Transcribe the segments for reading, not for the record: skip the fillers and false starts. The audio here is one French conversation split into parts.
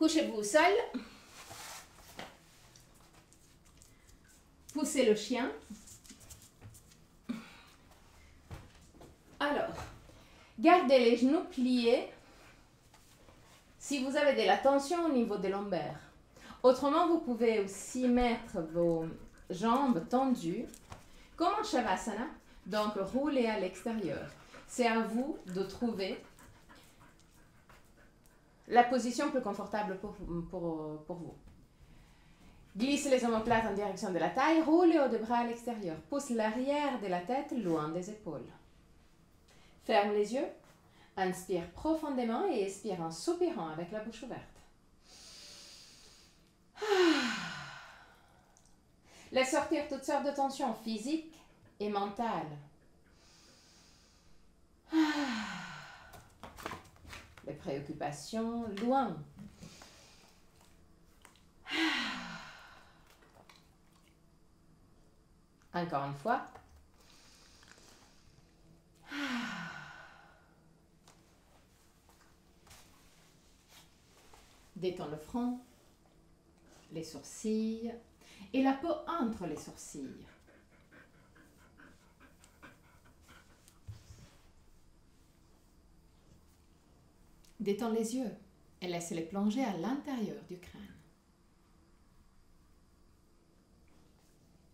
Couchez-vous au sol. Poussez le chien. Alors, gardez les genoux pliés si vous avez de la tension au niveau des lombaires. Autrement, vous pouvez aussi mettre vos jambes tendues comme en Shavasana, donc rouler à l'extérieur. C'est à vous de trouver la position plus confortable pour vous. Glissez les omoplates en direction de la taille, roulez haut de bras à l'extérieur. Pousse l'arrière de la tête loin des épaules. Ferme les yeux, inspire profondément et expire en soupirant avec la bouche ouverte. Laisse sortir toutes sortes de tensions physiques et mentales. Les préoccupations loin. Encore une fois. Détends le front, les sourcils et la peau entre les sourcils. Détends les yeux et laisse-les plonger à l'intérieur du crâne.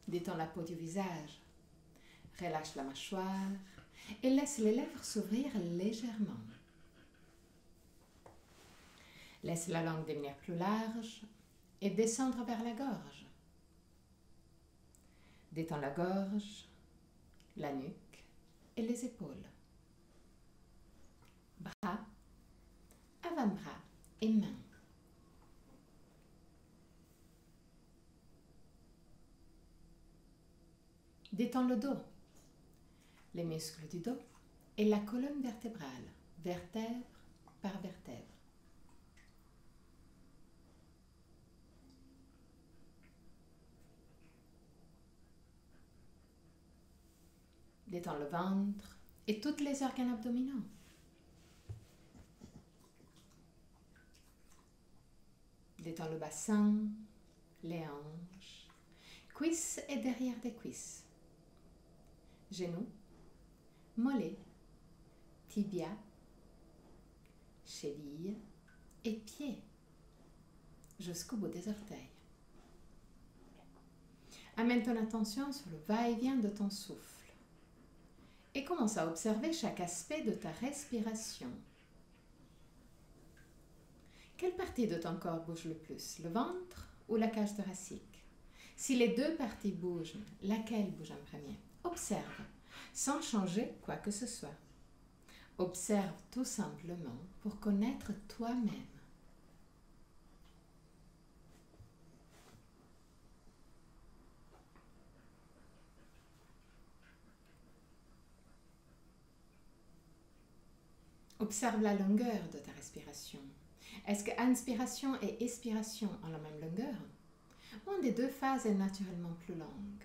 Détends la peau du visage. Relâche la mâchoire et laisse les lèvres s'ouvrir légèrement. Laisse la langue devenir plus large et descendre vers la gorge. Détends la gorge, la nuque et les épaules. Bras, avant-bras et mains. Détends le dos, les muscles du dos et la colonne vertébrale, vertèbre par vertèbre. Détends le ventre et tous les organes abdominaux. Détends le bassin, les hanches, cuisses et derrière des cuisses. Genoux, mollets, tibia, cheville et pieds jusqu'au bout des orteils. Amène ton attention sur le va-et-vient de ton souffle et commence à observer chaque aspect de ta respiration. Quelle partie de ton corps bouge le plus, le ventre ou la cage thoracique? Si les deux parties bougent, laquelle bouge en premier? Observe, sans changer quoi que ce soit. Observe tout simplement pour connaître toi-même. Observe la longueur de ta respiration. Est-ce que inspiration et expiration ont la même longueur? Ou une des deux phases est naturellement plus longue?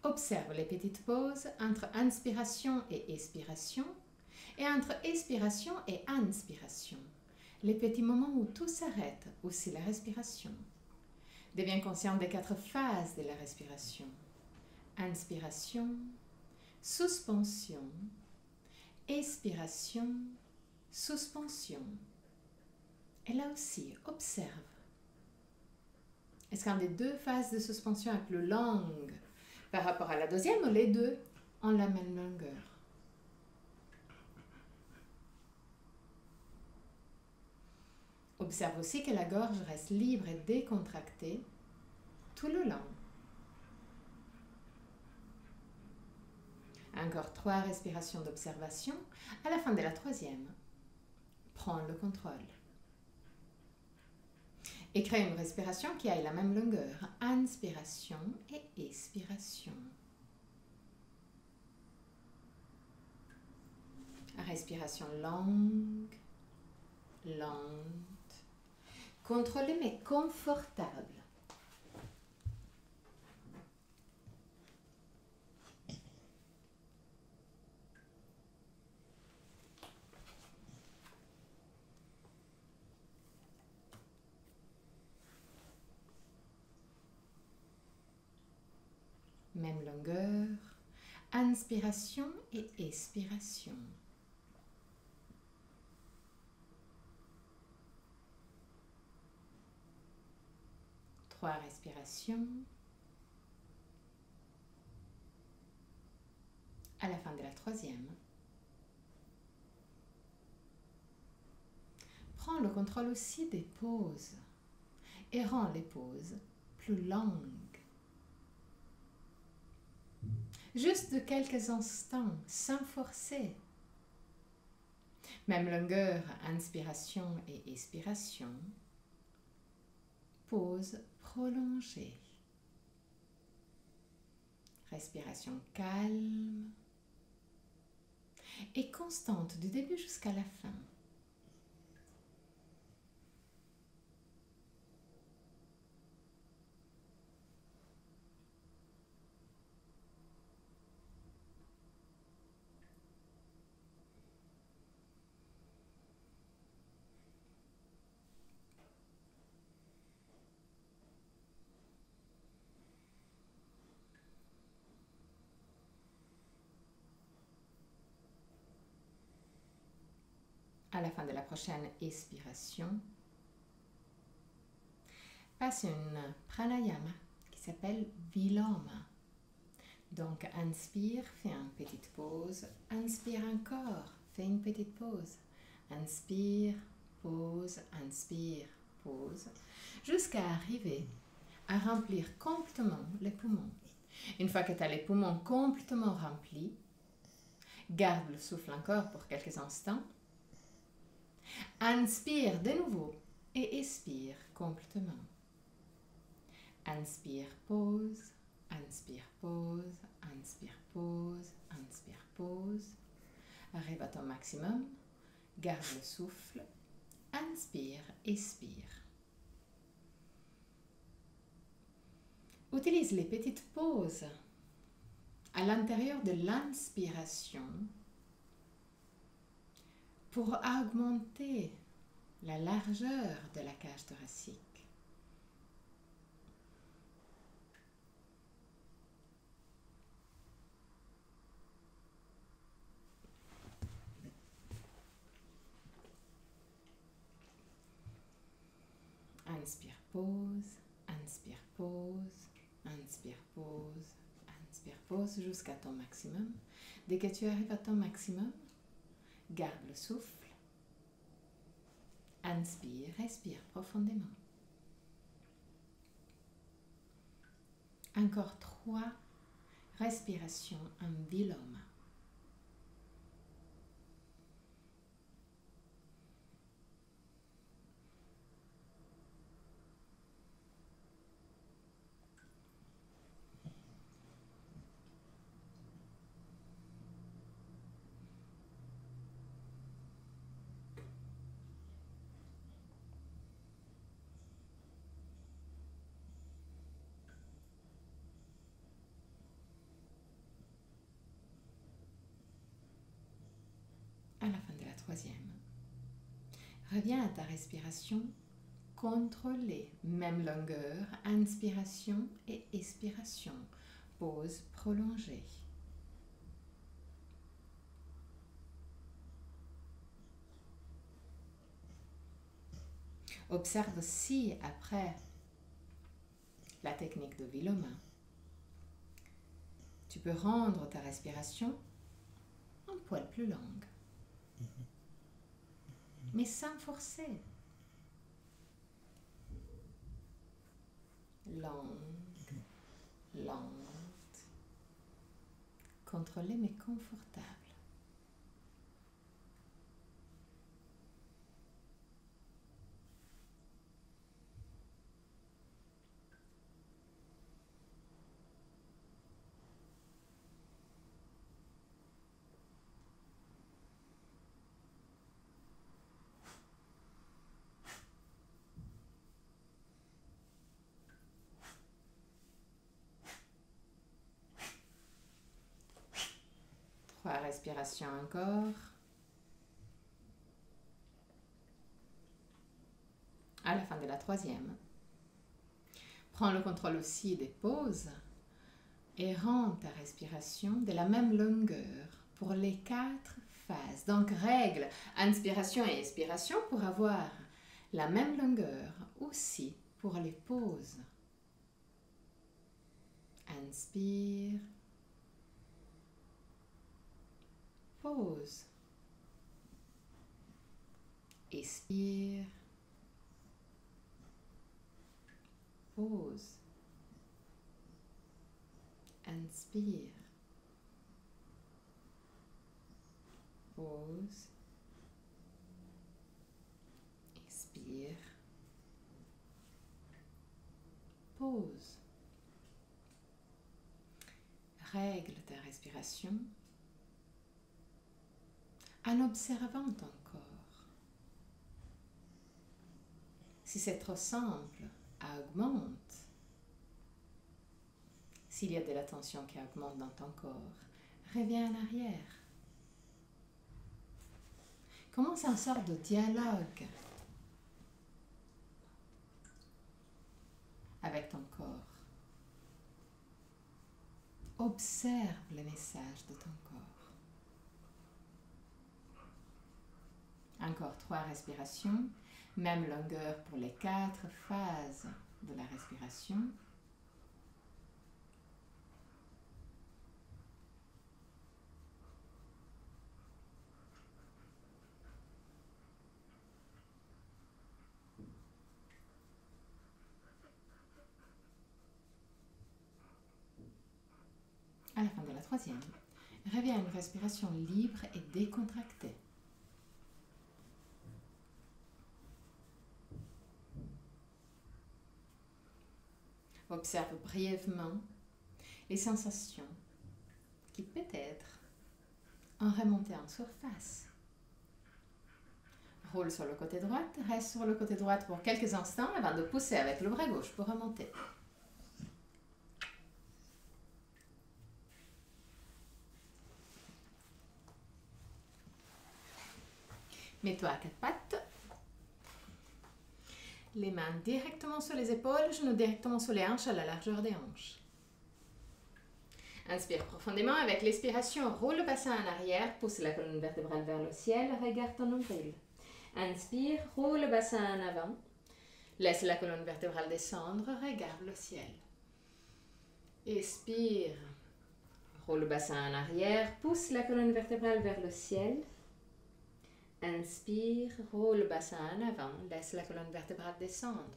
Observe les petites pauses entre inspiration et expiration et entre expiration et inspiration. Les petits moments où tout s'arrête, aussi la respiration. Deviens conscient des 4 phases de la respiration. Inspiration, suspension, expiration, suspension. Et là aussi, observe. Est-ce qu'une des deux phases de suspension est plus longue par rapport à la deuxième ou les deux ont la même longueur? Observe aussi que la gorge reste libre et décontractée tout le long. Encore 3 respirations d'observation. À la fin de la 3e, prends le contrôle. Et crée une respiration qui ait la même longueur. Inspiration et expiration. Respiration longue lente, contrôlée mais confortable. Même longueur, inspiration et expiration. 3 respirations. À la fin de la 3e, prends le contrôle aussi des pauses et rends les pauses plus longues. Juste de quelques instants, sans forcer. Même longueur, inspiration et expiration. Pause prolongée. Respiration calme et constante du début jusqu'à la fin. À la fin de la prochaine expiration, passe une pranayama qui s'appelle Viloma. Donc, inspire, fais une petite pause. Inspire encore, fais une petite pause. Inspire, pause, jusqu'à arriver à remplir complètement les poumons. Une fois que tu as les poumons complètement remplis, garde le souffle encore pour quelques instants. Inspire de nouveau et expire complètement. Inspire, pause, inspire, pause, inspire, pause, inspire, pause. Arrive à ton maximum, garde le souffle, inspire, expire. Utilise les petites pauses à l'intérieur de l'inspiration pour augmenter la largeur de la cage thoracique. Inspire, pause, inspire, pause, inspire, pause, inspire, pause jusqu'à ton maximum. Dès que tu arrives à ton maximum, garde le souffle. Inspire, respire profondément. Encore 3 respirations en Viloma. À la fin de la 3e, reviens à ta respiration contrôlée, même longueur, inspiration et expiration, pause prolongée. Observe si après la technique de Viloma, tu peux rendre ta respiration un poil plus longue, mais sans forcer. Lente, lente, contrôlée mais confortable. 3 respirations encore. À la fin de la 3e, prends le contrôle aussi des pauses et rends ta respiration de la même longueur pour les 4 phases. Donc, règle inspiration et expiration pour avoir la même longueur aussi pour les pauses. Inspire, pause, expire, pause, inspire, pause, expire, pause. Règle ta respiration en observant ton corps. Si c'est trop simple, augmente. S'il y a de la tension qui augmente dans ton corps, reviens en arrière. Commence une sorte de dialogue avec ton corps. Observe le message de ton corps. Encore 3 respirations, même longueur pour les 4 phases de la respiration. À la fin de la 3e, reviens à une respiration libre et décontractée. Observe brièvement les sensations qui peut-être ont remonté en surface. Roule sur le côté droit, reste sur le côté droit pour quelques instants avant de pousser avec le bras gauche pour remonter. Mets-toi à 4 pattes. Les mains directement sur les épaules, genoux directement sur les hanches à la largeur des hanches. Inspire profondément avec l'expiration, roule le bassin en arrière, pousse la colonne vertébrale vers le ciel, regarde ton nombril. Inspire, roule le bassin en avant, laisse la colonne vertébrale descendre, regarde le ciel. Expire, roule le bassin en arrière, pousse la colonne vertébrale vers le ciel. Inspire, roule le bassin en avant, laisse la colonne vertébrale descendre.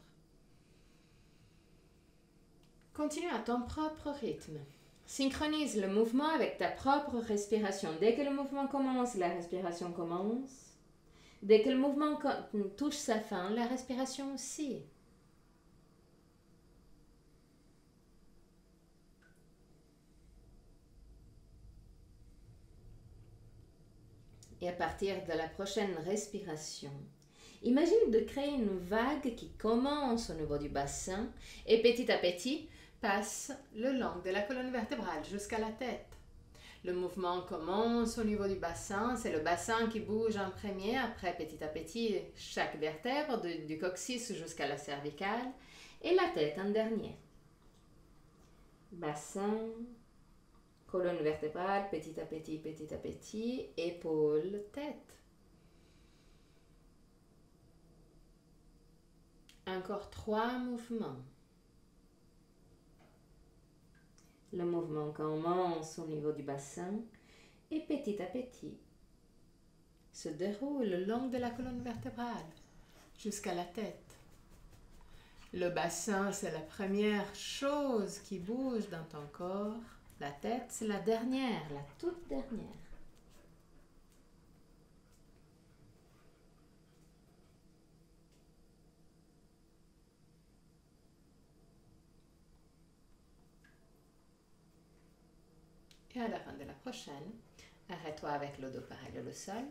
Continue à ton propre rythme. Synchronise le mouvement avec ta propre respiration. Dès que le mouvement commence, la respiration commence. Dès que le mouvement touche sa fin, la respiration aussi. Et à partir de la prochaine respiration, imagine de créer une vague qui commence au niveau du bassin et petit à petit passe le long de la colonne vertébrale jusqu'à la tête. Le mouvement commence au niveau du bassin, c'est le bassin qui bouge en premier, après petit à petit chaque vertèbre du coccyx jusqu'à la cervicale et la tête en dernier. Bassin, colonne vertébrale, petit à petit, épaules, tête. Encore 3 mouvements. Le mouvement commence au niveau du bassin et petit à petit se déroule le long de la colonne vertébrale jusqu'à la tête. Le bassin, c'est la première chose qui bouge dans ton corps. La tête, c'est la dernière, la toute dernière. Et à la fin de la prochaine, arrête-toi avec le dos parallèle au sol.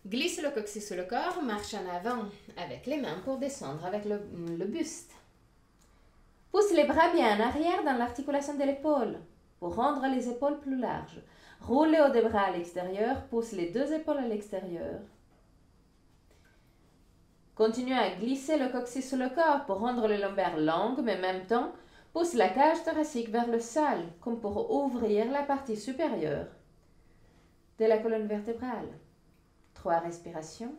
Glisse le coccyx sur le corps, marche en avant avec les mains pour descendre avec le buste. Pousse les bras bien en arrière dans l'articulation de l'épaule pour rendre les épaules plus larges. Roule les hauts des bras à l'extérieur, pousse les deux épaules à l'extérieur. Continue à glisser le coccyx sur le corps pour rendre les lombaires longues, mais en même temps, pousse la cage thoracique vers le sol, comme pour ouvrir la partie supérieure de la colonne vertébrale. 3 respirations.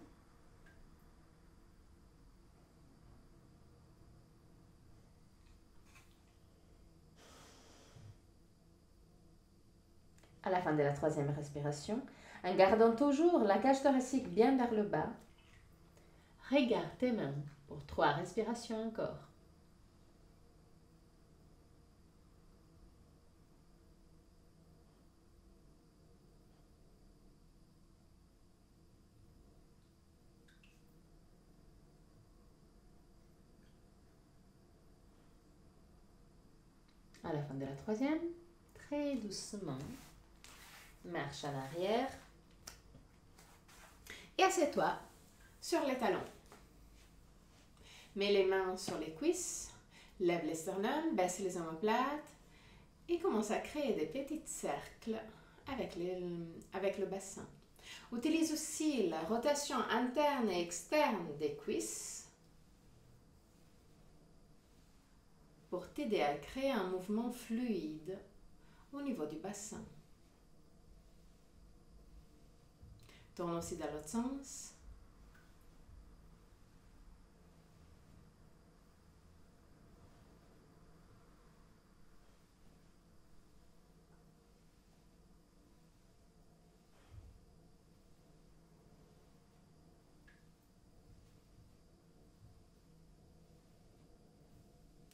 À la fin de la 3e respiration, en gardant toujours la cage thoracique bien vers le bas, regarde tes mains pour 3 respirations encore. À la fin de la 3e, très doucement, marche en arrière. Et assieds-toi sur les talons. Mets les mains sur les cuisses, lève les sternums, baisse les omoplates et commence à créer des petits cercles avec le bassin. Utilise aussi la rotation interne et externe des cuisses pour t'aider à créer un mouvement fluide au niveau du bassin. Tourne aussi dans l'autre sens.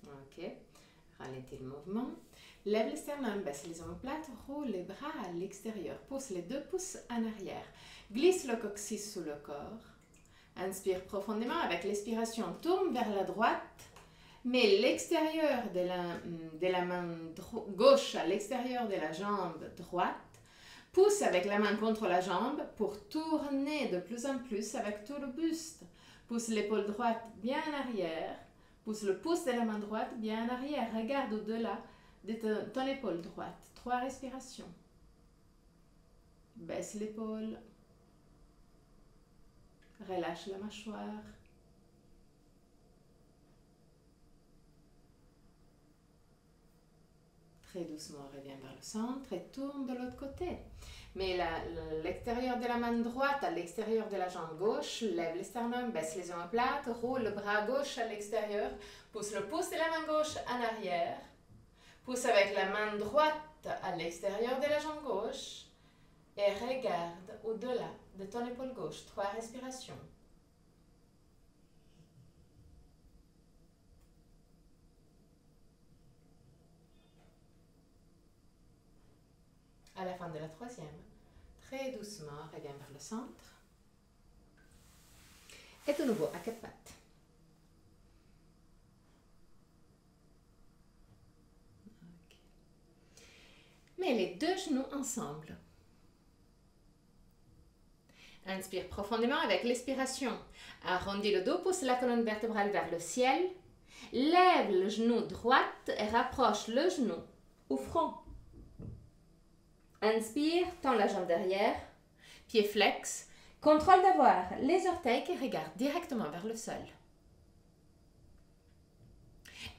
Ok, ralentis le mouvement. Lève les sternums, baisse les omoplates, roule les bras à l'extérieur. Pousse les 2 pouces en arrière. Glisse le coccyx sous le corps. Inspire profondément avec l'expiration. Tourne vers la droite. Mets l'extérieur de la main gauche à l'extérieur de la jambe droite. Pousse avec la main contre la jambe pour tourner de plus en plus avec tout le buste. Pousse l'épaule droite bien en arrière. Pousse le pouce de la main droite bien en arrière. Regarde au-delà de ton épaule droite. 3 respirations. Baisse l'épaule. Relâche la mâchoire. Très doucement, reviens vers le centre et tourne de l'autre côté. Mets l'extérieur de la main droite à l'extérieur de la jambe gauche, lève les sternums, baisse les omoplates, roule le bras gauche à l'extérieur, pousse le pouce de la main gauche en arrière, pousse avec la main droite à l'extérieur de la jambe gauche et regarde au-delà de ton épaule gauche. 3 respirations. À la fin de la 3e, très doucement, reviens vers le centre. Et de nouveau à 4 pattes. Okay. Mets les 2 genoux ensemble. Inspire profondément avec l'expiration. Arrondis le dos, pousse la colonne vertébrale vers le ciel. Lève le genou droit et rapproche le genou au front. Inspire, tends la jambe derrière, pied flex. Contrôle d'avoir les orteils qui regardent directement vers le sol.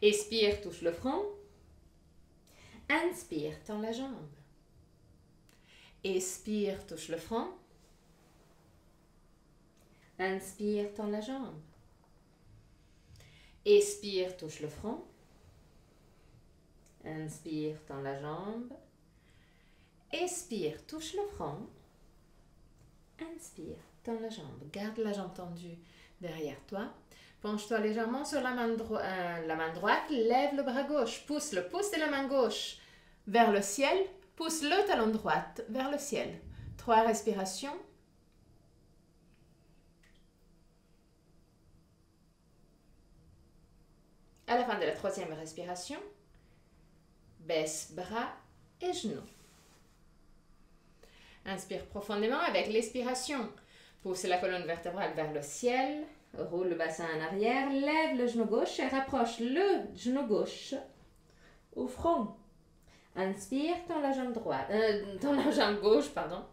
Expire, touche le front. Inspire, tends la jambe. Expire, touche le front. Inspire, tends la jambe. Expire, touche le front. Inspire, tends la jambe. Expire, touche le front. Inspire, tends la jambe. Garde la jambe tendue derrière toi. Penche-toi légèrement sur la main droite. Lève le bras gauche. Pousse le pouce de la main gauche vers le ciel. Pousse le talon droit vers le ciel. 3 respirations. À la fin de la 3e respiration, baisse bras et genoux. Inspire profondément avec l'expiration. Pousse la colonne vertébrale vers le ciel. Roule le bassin en arrière, lève le genou gauche et rapproche le genou gauche au front. Inspire, tends la jambe droite, tends la jambe gauche, pardon.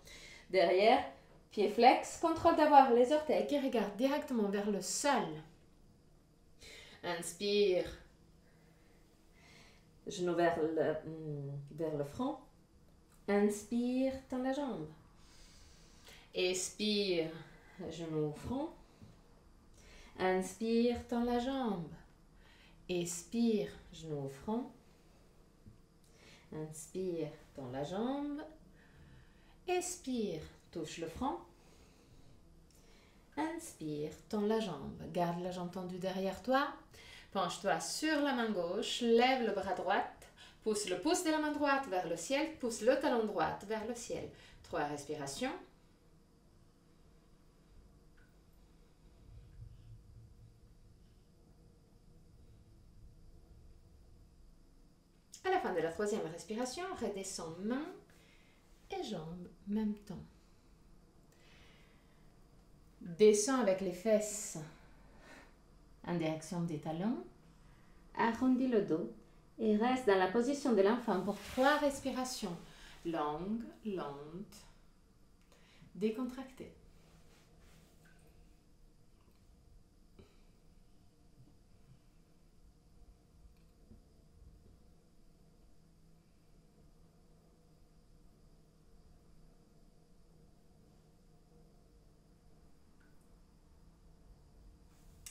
Derrière, pied flex, contrôle d'avoir les orteils qui regardent directement vers le sol. Inspire, genou vers le front. Inspire, tends la jambe. Expire, genou au front. Inspire, tends la jambe. Expire, genou au front. Inspire, tends la jambe. Expire, touche le front. Inspire, tends la jambe. Garde la jambe tendue derrière toi. Penche-toi sur la main gauche. Lève le bras droit. Pousse le pouce de la main droite vers le ciel. Pousse le talon droit vers le ciel. 3 respirations. À la fin de la 3e respiration, redescends mains et jambes en même temps. Descends avec les fesses en direction des talons. Arrondis le dos et reste dans la position de l'enfant pour 3 respirations. Longues, lentes, décontractées.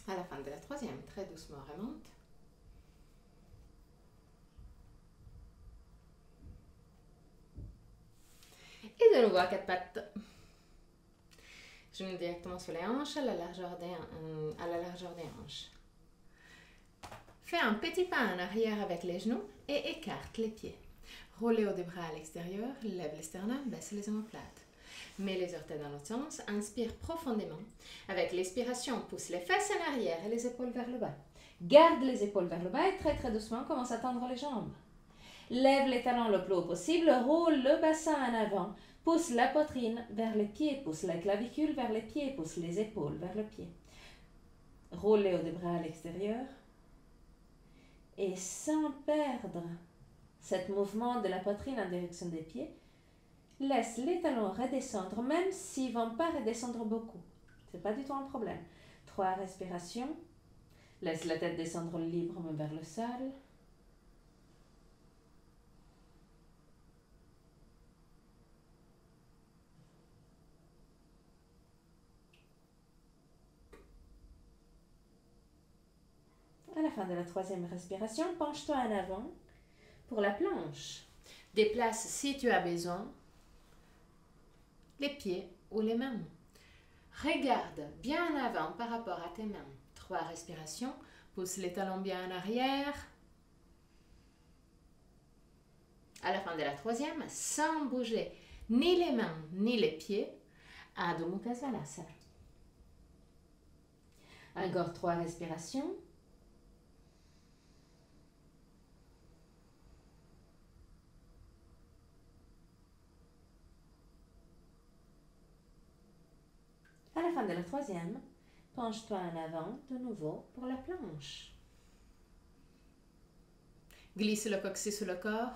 À la fin de la 3e, très doucement remonte. Et de nouveau à 4 pattes. Genoux directement sur les hanches, à la largeur des hanches. Fais un petit pas en arrière avec les genoux et écarte les pieds. Roule les hauts des bras à l'extérieur, lève les sternums, baisse les omoplates. Mets les orteils dans l'autre sens, inspire profondément. Avec l'expiration, pousse les fesses en arrière et les épaules vers le bas. Garde les épaules vers le bas et très doucement, commence à tendre les jambes. Lève les talons le plus haut possible, roule le bassin en avant, pousse la poitrine vers les pieds, pousse la clavicule vers les pieds, pousse les épaules vers le pied. Roule les hauts des bras à l'extérieur. Et sans perdre ce mouvement de la poitrine en direction des pieds, laisse les talons redescendre, même s'ils ne vont pas redescendre beaucoup. Ce n'est pas du tout un problème. 3 respirations. Laisse la tête descendre librement vers le sol. À la fin de la 3e respiration, penche-toi en avant pour la planche. Déplace si tu as besoin les pieds ou les mains. Regarde bien en avant par rapport à tes mains. 3 respirations. Pousse les talons bien en arrière. À la fin de la 3e, sans bouger ni les mains ni les pieds, Adho Mukha Svanasana. Encore 3 respirations. À la fin de la 3e, penche-toi en avant de nouveau pour la planche. Glisse le coccyx sur le corps.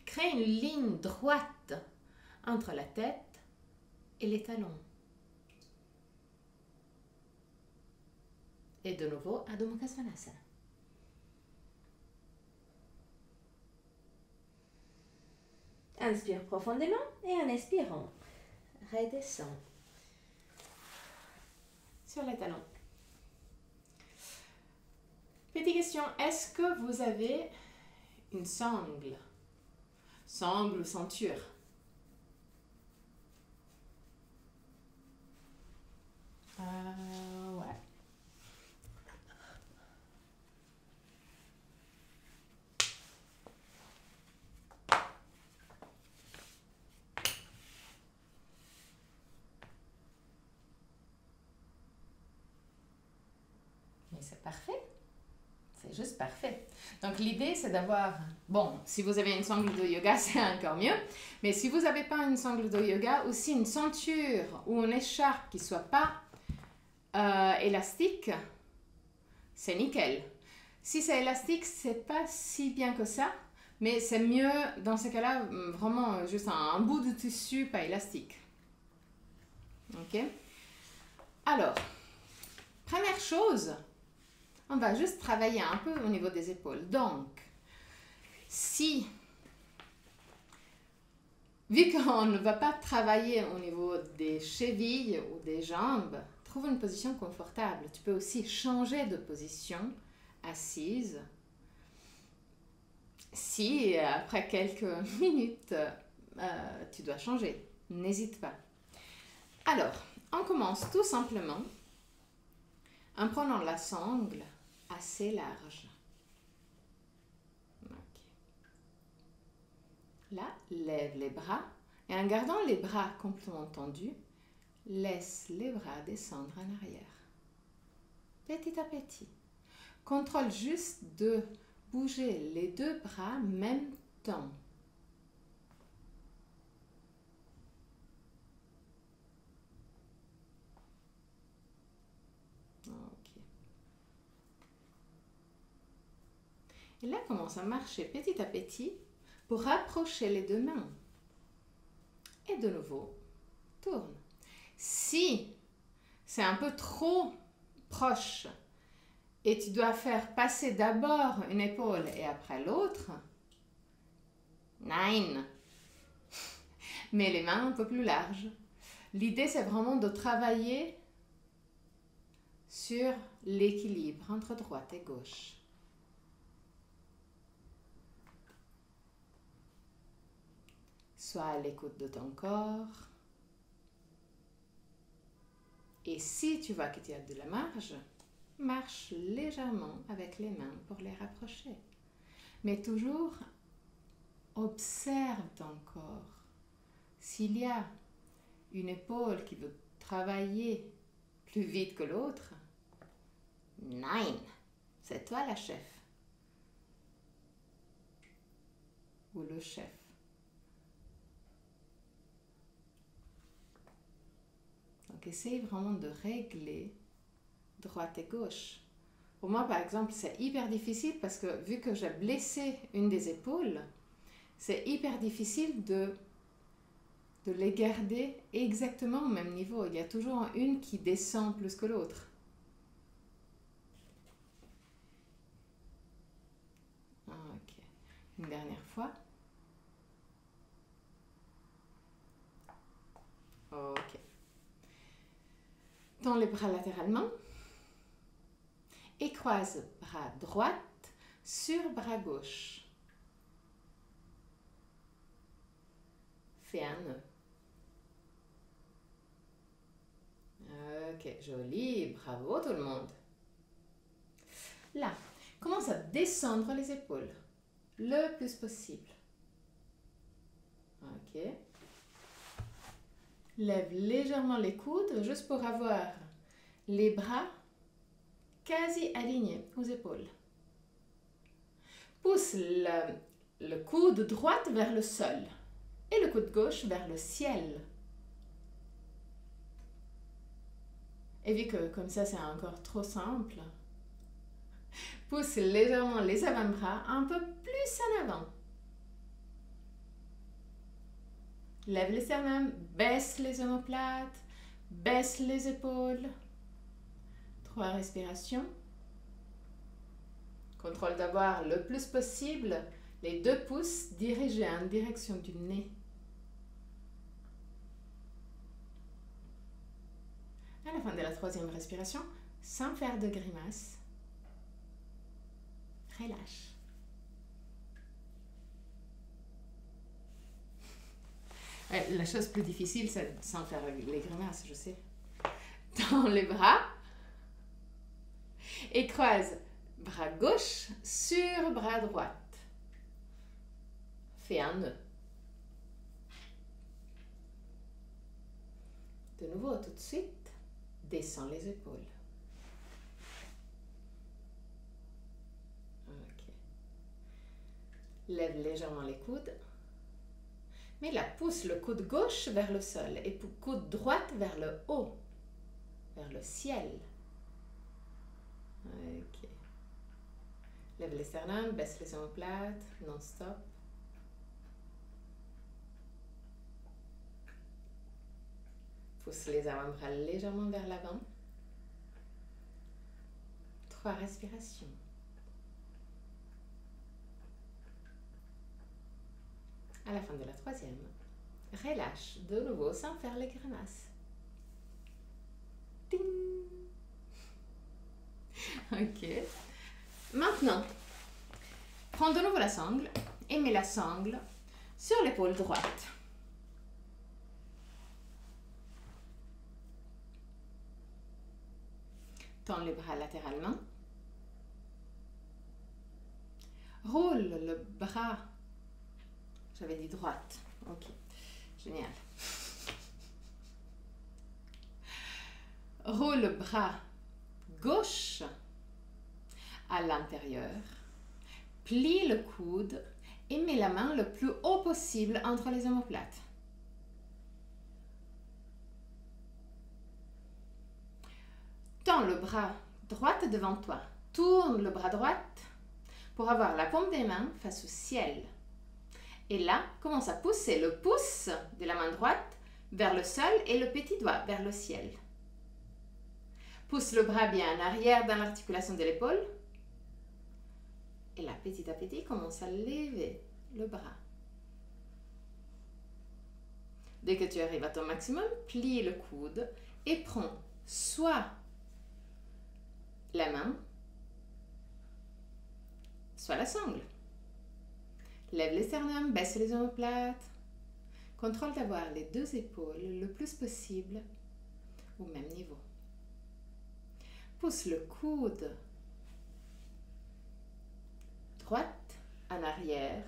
Crée une ligne droite entre la tête et les talons. Et de nouveau, Adho Mukha Svanasana. Inspire profondément et en expirant, redescends sur les talons. Petite question, est-ce que vous avez une sangle ou ceinture? Ouais. Mais c'est parfait. C'est juste parfait. Donc, l'idée, c'est d'avoir... Bon, si vous avez une sangle de yoga, c'est encore mieux. Mais si vous n'avez pas une sangle de yoga, aussi une ceinture ou une écharpe qui ne soit pas élastique, c'est nickel. Si c'est élastique, c'est pas si bien que ça, mais c'est mieux dans ce cas-là, vraiment juste un bout de tissu pas élastique. Ok? Alors, première chose, on va juste travailler un peu au niveau des épaules. Donc, vu qu'on ne va pas travailler au niveau des chevilles ou des jambes, trouve une position confortable. Tu peux aussi changer de position assise. Si après quelques minutes, tu dois changer, n'hésite pas. Alors, on commence tout simplement en prenant la sangle assez large. Okay. Là, lève les bras et en gardant les bras complètement tendus, laisse les bras descendre en arrière. Petit à petit. Contrôle juste de bouger les deux bras en même temps. Ok. Et là, commence à marcher petit à petit pour rapprocher les deux mains. Et de nouveau, tourne. Si c'est un peu trop proche et tu dois faire passer d'abord une épaule et après l'autre, nein. Mets les mains un peu plus larges. L'idée, c'est vraiment de travailler sur l'équilibre entre droite et gauche. Sois à l'écoute de ton corps. Et si tu vois que tu as de la marge, marche légèrement avec les mains pour les rapprocher. Mais toujours, observe ton corps. S'il y a une épaule qui veut travailler plus vite que l'autre, nein, c'est toi la chef. Ou le chef. Donc, essaye vraiment de régler droite et gauche. Pour moi, par exemple, c'est hyper difficile parce que vu que j'ai blessé une des épaules, c'est hyper difficile de les garder exactement au même niveau. Il y a toujours une qui descend plus que l'autre. Ok. Une dernière fois. Ok. Tends les bras latéralement et croise bras droit sur bras gauche. Fais un nœud. Ok, joli, bravo tout le monde. Là, commence à descendre les épaules le plus possible. Ok. Lève légèrement les coudes juste pour avoir les bras quasi alignés aux épaules. Pousse le coude droit vers le sol et le coude gauche vers le ciel. Et vu que comme ça c'est encore trop simple, pousse légèrement les avant-bras un peu plus en avant. Lève les sternums, baisse les omoplates, baisse les épaules. 3 respirations. Contrôle d'avoir le plus possible les 2 pouces dirigés en direction du nez. À la fin de la 3e respiration, sans faire de grimace, relâche. La chose plus difficile, c'est sans faire les grimaces, je sais. Tends les bras et croise bras gauche sur bras droit. Fais un nœud. De nouveau, tout de suite, descends les épaules. Ok. Lève légèrement les coudes. Mais là, pousse le coude gauche vers le sol et coude droite vers le haut. vers le ciel. Ok. Lève les sternums, baisse les omoplates, non-stop. Pousse les avant-bras légèrement vers l'avant. 3 respirations. À la fin de la 3e, relâche de nouveau sans faire les grimaces. Ding! Ok. Maintenant, prends de nouveau la sangle et mets la sangle sur l'épaule droite. Tends les bras latéralement. Roule le bras. J'avais dit droite. Ok, génial. Roule le bras gauche à l'intérieur. Plie le coude et mets la main le plus haut possible entre les omoplates. Tends le bras droit devant toi. Tourne le bras droit pour avoir la paume des mains face au ciel. Et là, commence à pousser le pouce de la main droite vers le sol et le petit doigt vers le ciel. Pousse le bras bien en arrière dans l'articulation de l'épaule. Et là, petit à petit, commence à lever le bras. Dès que tu arrives à ton maximum, plie le coude et prends soit la main, soit la sangle. Lève les sternums, baisse les omoplates. Contrôle d'avoir les 2 épaules le plus possible au même niveau. Pousse le coude droite en arrière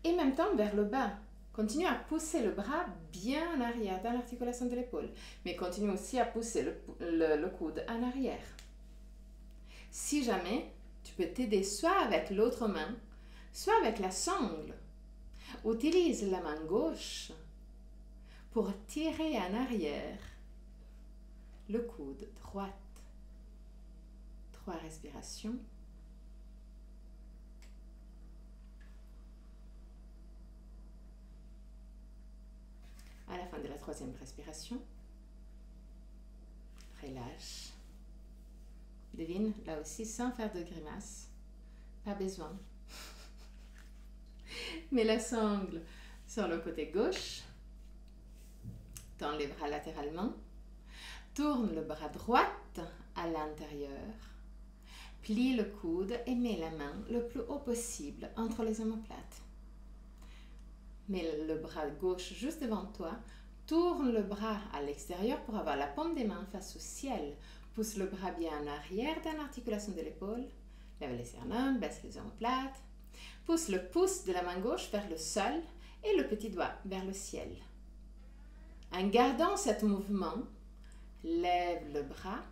et en même temps vers le bas. Continue à pousser le bras bien en arrière dans l'articulation de l'épaule, mais continue aussi à pousser le coude en arrière. Si jamais, tu peux t'aider soit avec l'autre main, soit avec la sangle. Utilise la main gauche pour tirer en arrière le coude droit. 3 respirations. À la fin de la 3e respiration, relâche. Devine, là aussi, sans faire de grimace. Pas besoin. Mets la sangle sur le côté gauche. Tends les bras latéralement. Tourne le bras droit à l'intérieur. Plie le coude et mets la main le plus haut possible entre les omoplates. Mets le bras gauche juste devant toi. Tourne le bras à l'extérieur pour avoir la paume des mains face au ciel. Pousse le bras bien en arrière dans l'articulation de l'épaule. Lève les sternums, baisse les omoplates. Pousse le pouce de la main gauche vers le sol et le petit doigt vers le ciel. En gardant ce mouvement, lève le bras.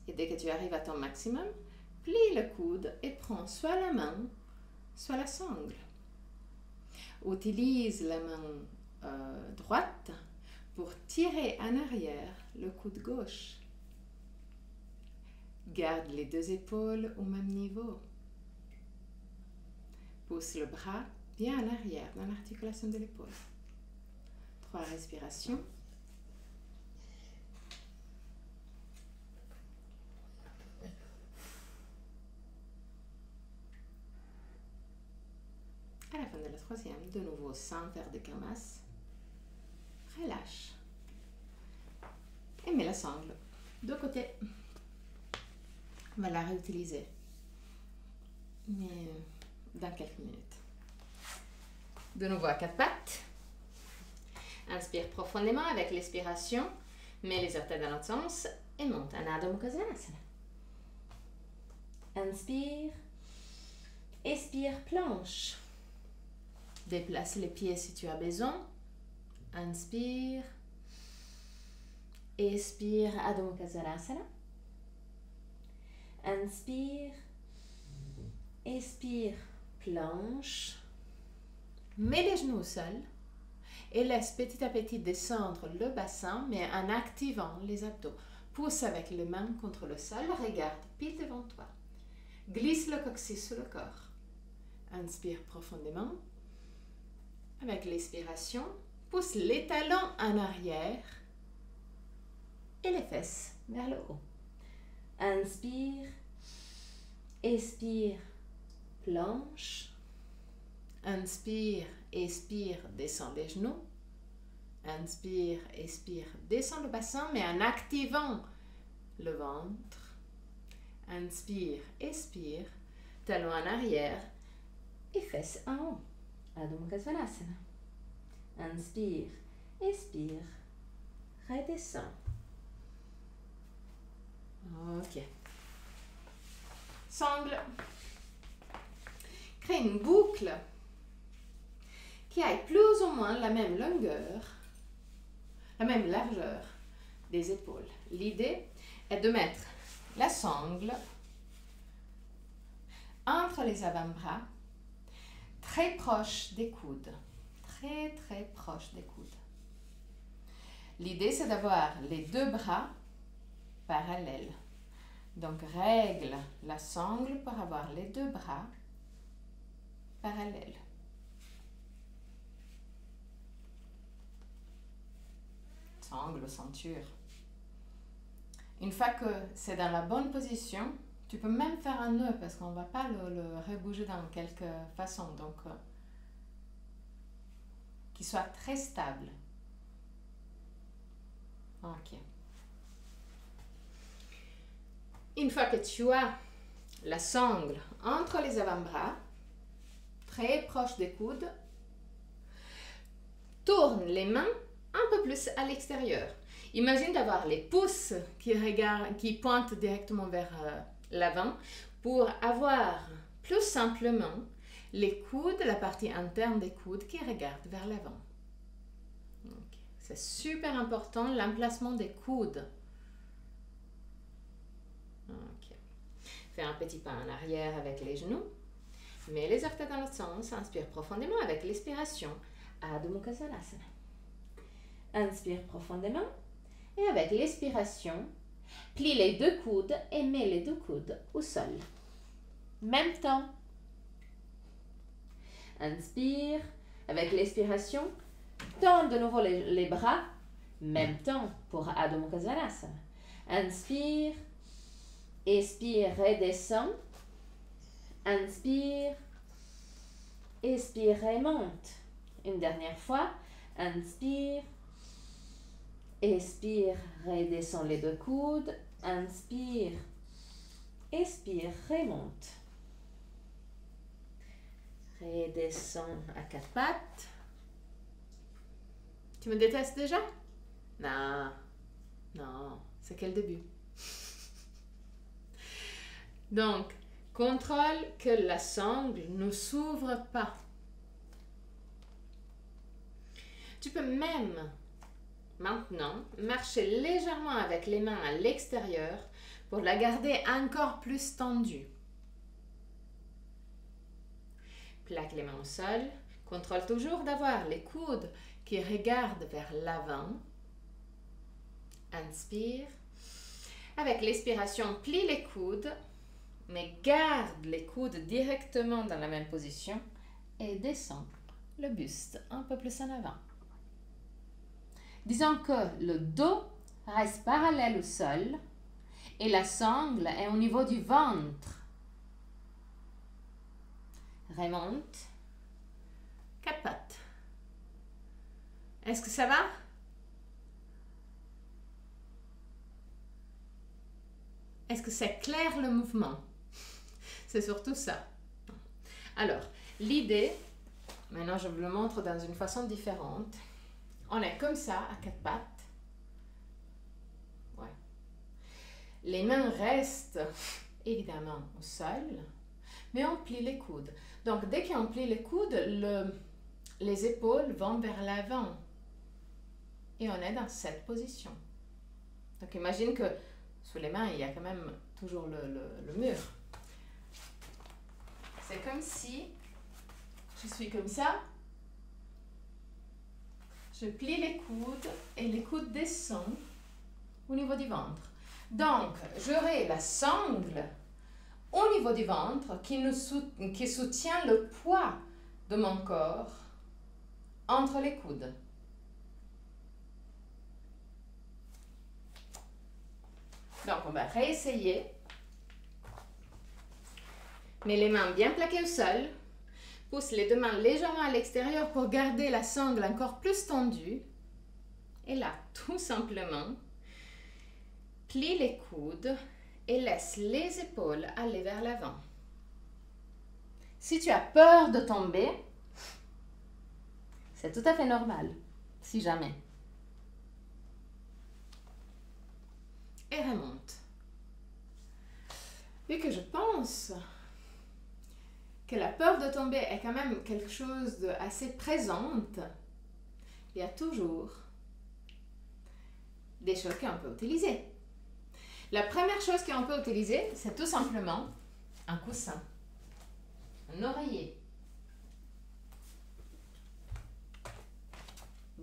Et dès que tu arrives à ton maximum, plie le coude et prends soit la main, soit la sangle. Utilise la main droite pour tirer en arrière le coude gauche. Garde les 2 épaules au même niveau. Pousse le bras bien en arrière dans l'articulation de l'épaule. 3 respirations. À la fin de la 3e, de nouveau sans faire de grimace, relâche. Et mets la sangle de côté. On va la réutiliser, mais dans quelques minutes. De nouveau à 4 pattes. Inspire profondément avec l'expiration. Mets les orteils dans l'autre sens et monte en Adho Mukha Svanasana. Inspire. Expire, planche. Déplace les pieds si tu as besoin. Inspire. Expire, Adho Mukha Svanasana. Inspire. Expire, planche. Mets les genoux au sol et laisse petit à petit descendre le bassin, mais en activant les abdos. Pousse avec les mains contre le sol, regarde pile devant toi. Glisse le coccyx sur le corps. Inspire profondément. Avec l'expiration, pousse les talons en arrière et les fesses vers le haut. Inspire, expire, planche. Inspire, expire, descend les genoux. Inspire, expire, descend le bassin, mais en activant le ventre. Inspire, expire, talons en arrière et fesses en haut. Adho Mukha Svanasana. Inspire, expire, redescend. Ok. Sangle. Crée une boucle qui aille plus ou moins la même longueur, la même largeur des épaules. L'idée est de mettre la sangle entre les avant-bras, très proche des coudes, très proche des coudes. L'idée, c'est d'avoir les deux bras parallèles. Donc, règle la sangle pour avoir les deux bras parallèles. Sangle, ceinture. Une fois que c'est dans la bonne position, tu peux même faire un nœud parce qu'on ne va pas le rebouger dans quelque façon. Donc, qu'il soit très stable. Ok. Une fois que tu as la sangle entre les avant-bras, très proche des coudes, tourne les mains un peu plus à l'extérieur. Imagine d'avoir les pouces qui pointent directement vers l'avant pour avoir plus simplement les coudes, la partie interne des coudes qui regardent vers l'avant. Okay. C'est super important l'emplacement des coudes. Okay. Fais un petit pas en arrière avec les genoux. Mets les orteils dans l'autre sens. Inspire profondément avec l'expiration. Adho Mukha Svanasana. Inspire profondément. Et avec l'expiration, plie les deux coudes et mets les deux coudes au sol. Même temps. Inspire. Avec l'expiration, tends de nouveau les bras. Même temps pour Adho Mukha Svanasana. Inspire. Expire, redescend. Inspire. Expire, remonte. Une dernière fois. Inspire. Expire, redescend les deux coudes. Inspire. Expire, remonte. Redescend à quatre pattes. Tu me détestes déjà? Non, non, c'est que le début. Donc, contrôle que la sangle ne s'ouvre pas. Tu peux même, maintenant, marcher légèrement avec les mains à l'extérieur pour la garder encore plus tendue. Plaque les mains au sol. Contrôle toujours d'avoir les coudes qui regardent vers l'avant. Inspire. Avec l'expiration, plie les coudes, mais garde les coudes directement dans la même position et descend le buste un peu plus en avant. Disons que le dos reste parallèle au sol et la sangle est au niveau du ventre. Remonte. Quatre pattes. Est-ce que ça va? Est-ce que c'est clair le mouvement? C'est surtout ça. Alors, l'idée, maintenant je vous le montre dans une façon différente. On est comme ça, à quatre pattes. Ouais. Les mains restent évidemment au sol, mais on plie les coudes. Donc, dès qu'on plie les coudes, les épaules vont vers l'avant. Et on est dans cette position. Donc, imagine que sous les mains, il y a quand même toujours le mur. C'est comme si je suis comme ça. Je plie les coudes et les coudes descendent au niveau du ventre. Donc, j'aurai la sangle au niveau du ventre qui soutient le poids de mon corps entre les coudes. Donc, on va réessayer. Mets les mains bien plaquées au sol. Pousse les deux mains légèrement à l'extérieur pour garder la sangle encore plus tendue. Et là, tout simplement, plie les coudes et laisse les épaules aller vers l'avant. Si tu as peur de tomber, c'est tout à fait normal, si jamais. Et remonte. Vu que je pense que la peur de tomber est quand même quelque chose d'assez présente, il y a toujours des choses qu'on peut utiliser. La première chose qu'on peut utiliser, c'est tout simplement un coussin, un oreiller.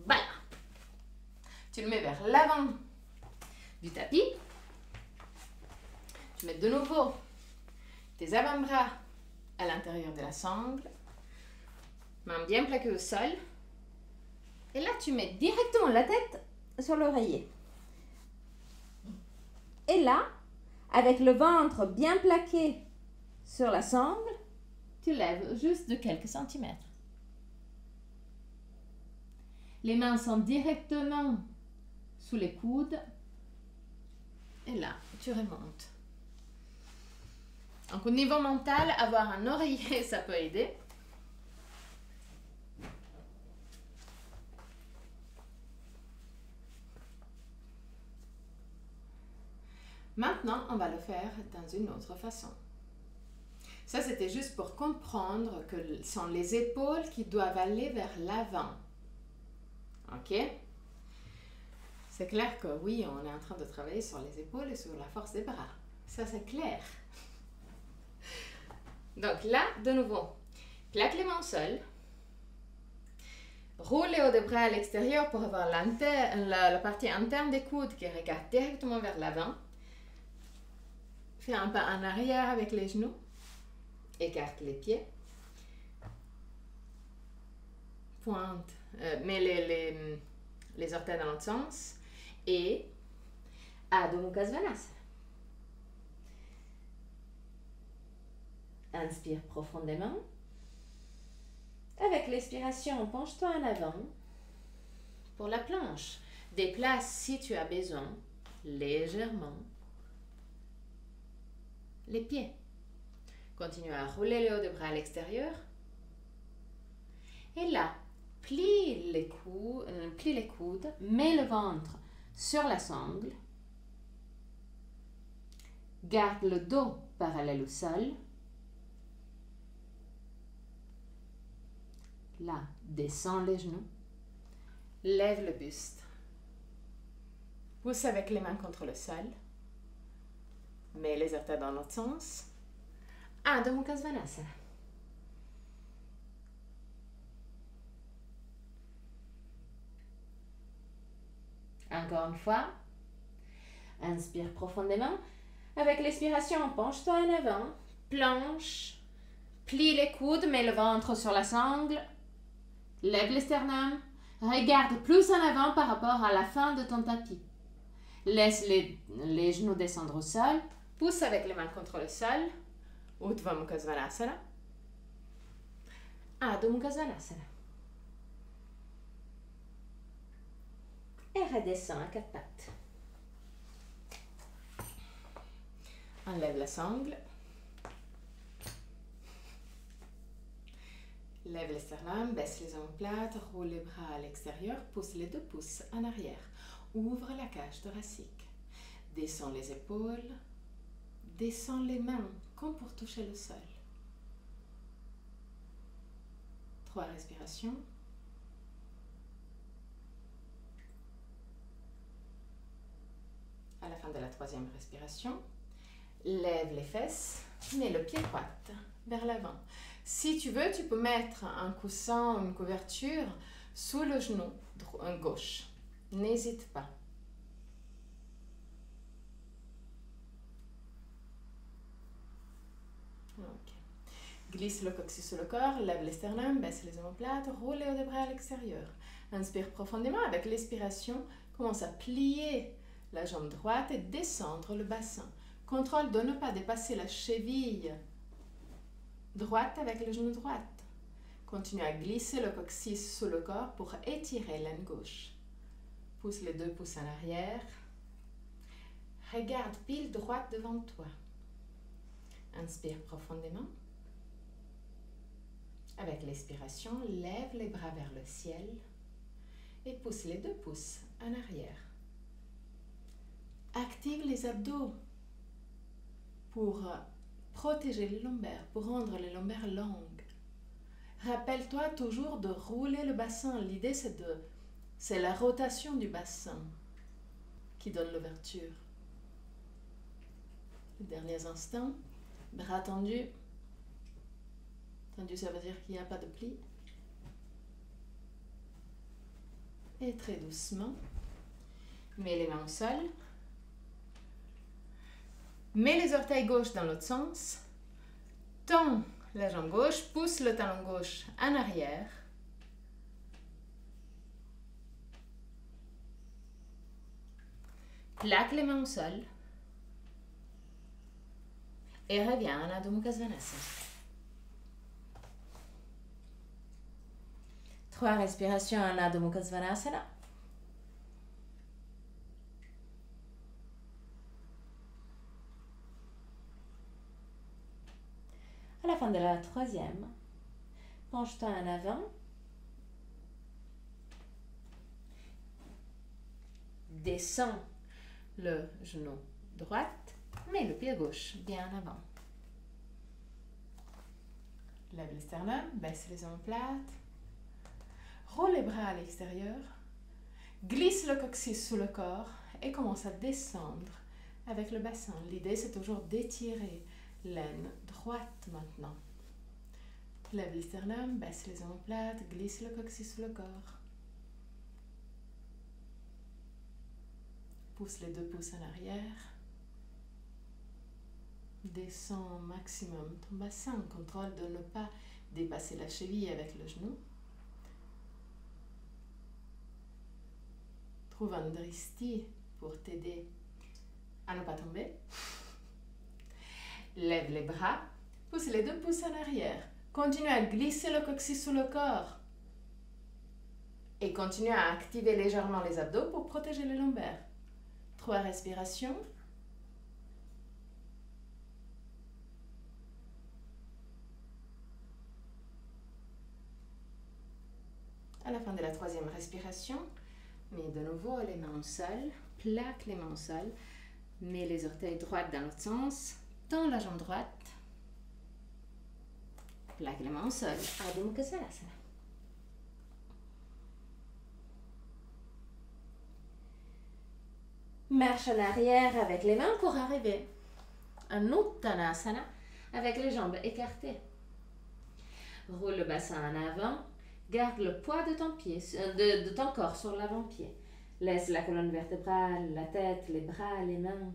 Voilà. Tu le mets vers l'avant du tapis. Tu mets de nouveau tes avant-bras à l'intérieur de la sangle, main bien plaquée au sol. Et là, tu mets directement la tête sur l'oreiller. Et là, avec le ventre bien plaqué sur la sangle, tu lèves juste de quelques centimètres. Les mains sont directement sous les coudes. Et là, tu remontes. Donc, au niveau mental, avoir un oreiller, ça peut aider. Maintenant, on va le faire dans une autre façon. Ça, c'était juste pour comprendre que ce sont les épaules qui doivent aller vers l'avant. OK? C'est clair que oui, on est en train de travailler sur les épaules et sur la force des bras. Ça, c'est clair. Donc là, de nouveau, plaque les mains au sol. Roule les hauts des bras à l'extérieur pour avoir la partie interne des coudes qui regarde directement vers l'avant. Fais un pas en arrière avec les genoux. Écarte les pieds. Pointe. Mets les orteils dans l'autre sens. Et Adho Mukha Svanasana. Inspire profondément. Avec l'expiration, penche-toi en avant pour la planche. Déplace si tu as besoin légèrement les pieds. Continue à rouler les hauts des bras à l'extérieur. Et là, plie les coudes, mets le ventre sur la sangle. Garde le dos parallèle au sol. Là, descends les genoux. Lève le buste. Pousse avec les mains contre le sol. Mets les orteils dans l'autre sens. Adho Mukha Svanasana. Encore une fois. Inspire profondément. Avec l'expiration, penche-toi en avant. Planche. Plie les coudes, mets le ventre sur la sangle. Lève le sternum. Regarde plus en avant par rapport à la fin de ton tapis. Laisse les genoux descendre au sol. Pousse avec les mains contre le sol. Utva Mukha Svanasana. Adho Mukha Svanasana. Et redescends à quatre pattes. Enlève la sangle. Lève le sternum, baisse les omoplates, roule les bras à l'extérieur, pousse les deux pouces en arrière. Ouvre la cage thoracique. Descends les épaules. Descends les mains comme pour toucher le sol. 3 respirations. À la fin de la 3e respiration, lève les fesses, mets le pied droit vers l'avant. Si tu veux, tu peux mettre un coussin ou une couverture sous le genou gauche. N'hésite pas. Ok. Glisse le coccyx sur le corps, lève les sternums, baisse les omoplates, roule les hauts des bras à l'extérieur. Inspire profondément. Avec l'expiration, commence à plier la jambe droite et descendre le bassin. Contrôle de ne pas dépasser la cheville droite avec le genou droit. Continue à glisser le coccyx sous le corps pour étirer l'aine gauche. Pousse les 2 pouces en arrière. Regarde pile droite devant toi. Inspire profondément. Avec l'expiration, lève les bras vers le ciel et pousse les 2 pouces en arrière. Active les abdos pour protéger les lombaires, pour rendre les lombaires longues. Rappelle-toi toujours de rouler le bassin. L'idée, c'est la rotation du bassin qui donne l'ouverture. Les derniers instants, bras tendus. Tendu, ça veut dire qu'il n'y a pas de pli. Et très doucement, mets les mains au sol. Mets les orteils gauches dans l'autre sens. Tends la jambe gauche, pousse le talon gauche en arrière. Plaque les mains au sol. Et reviens en Adho Mukha Svanasana. 3 respirations en Adho Mukha Svanasana. À la fin de la 3e, penche-toi en avant. Descends le genou droit, mets le pied gauche bien en avant. Lève les sternums, baisse les omoplates. Roule les bras à l'extérieur. Glisse le coccyx sous le corps et commence à descendre avec le bassin. L'idée, c'est toujours d'étirer l'aine droite maintenant. Lève les sternums, baisse les omoplates, glisse le coccyx sous le corps. Pousse les 2 pouces en arrière. Descends au maximum ton bassin. Contrôle de ne pas dépasser la cheville avec le genou. Trouve un dristi pour t'aider à ne pas tomber. Lève les bras, pousse les 2 pouces en arrière. Continue à glisser le coccyx sous le corps. Et continue à activer légèrement les abdos pour protéger les lombaires. 3 respirations. À la fin de la 3e respiration, mets de nouveau les mains au sol, plaque les mains au sol, mets les orteils droits dans l'autre sens, tends la jambe droite, plaque les mains au sol, Adho Mukha Svanasana. Marche en arrière avec les mains pour arriver à Uttanasana avec les jambes écartées. Roule le bassin en avant. Garde le poids de ton pied, de ton corps sur l'avant-pied. Laisse la colonne vertébrale, la tête, les bras, les mains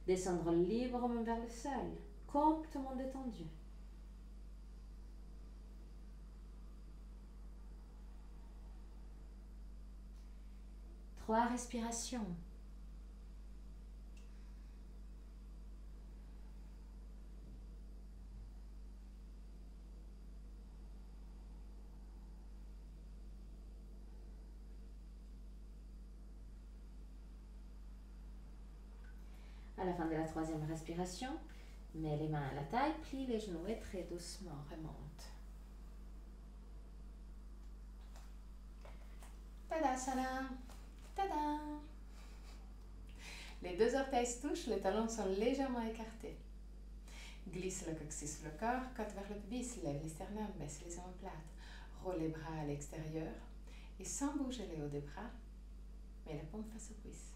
descendre librement vers le sol, complètement détendu. Trois respirations. À la fin de la 3e respiration, mets les mains à la taille, plie les genoux et très doucement remonte. Tadasana. Tada! Les 2 orteils se touchent, les talons sont légèrement écartés. Glisse le coccyx sur le corps, côte vers le pubis, lève les sternums, baisse les omoplates, roule les bras à l'extérieur et sans bouger les hauts des bras, mets la paume face aux cuisses.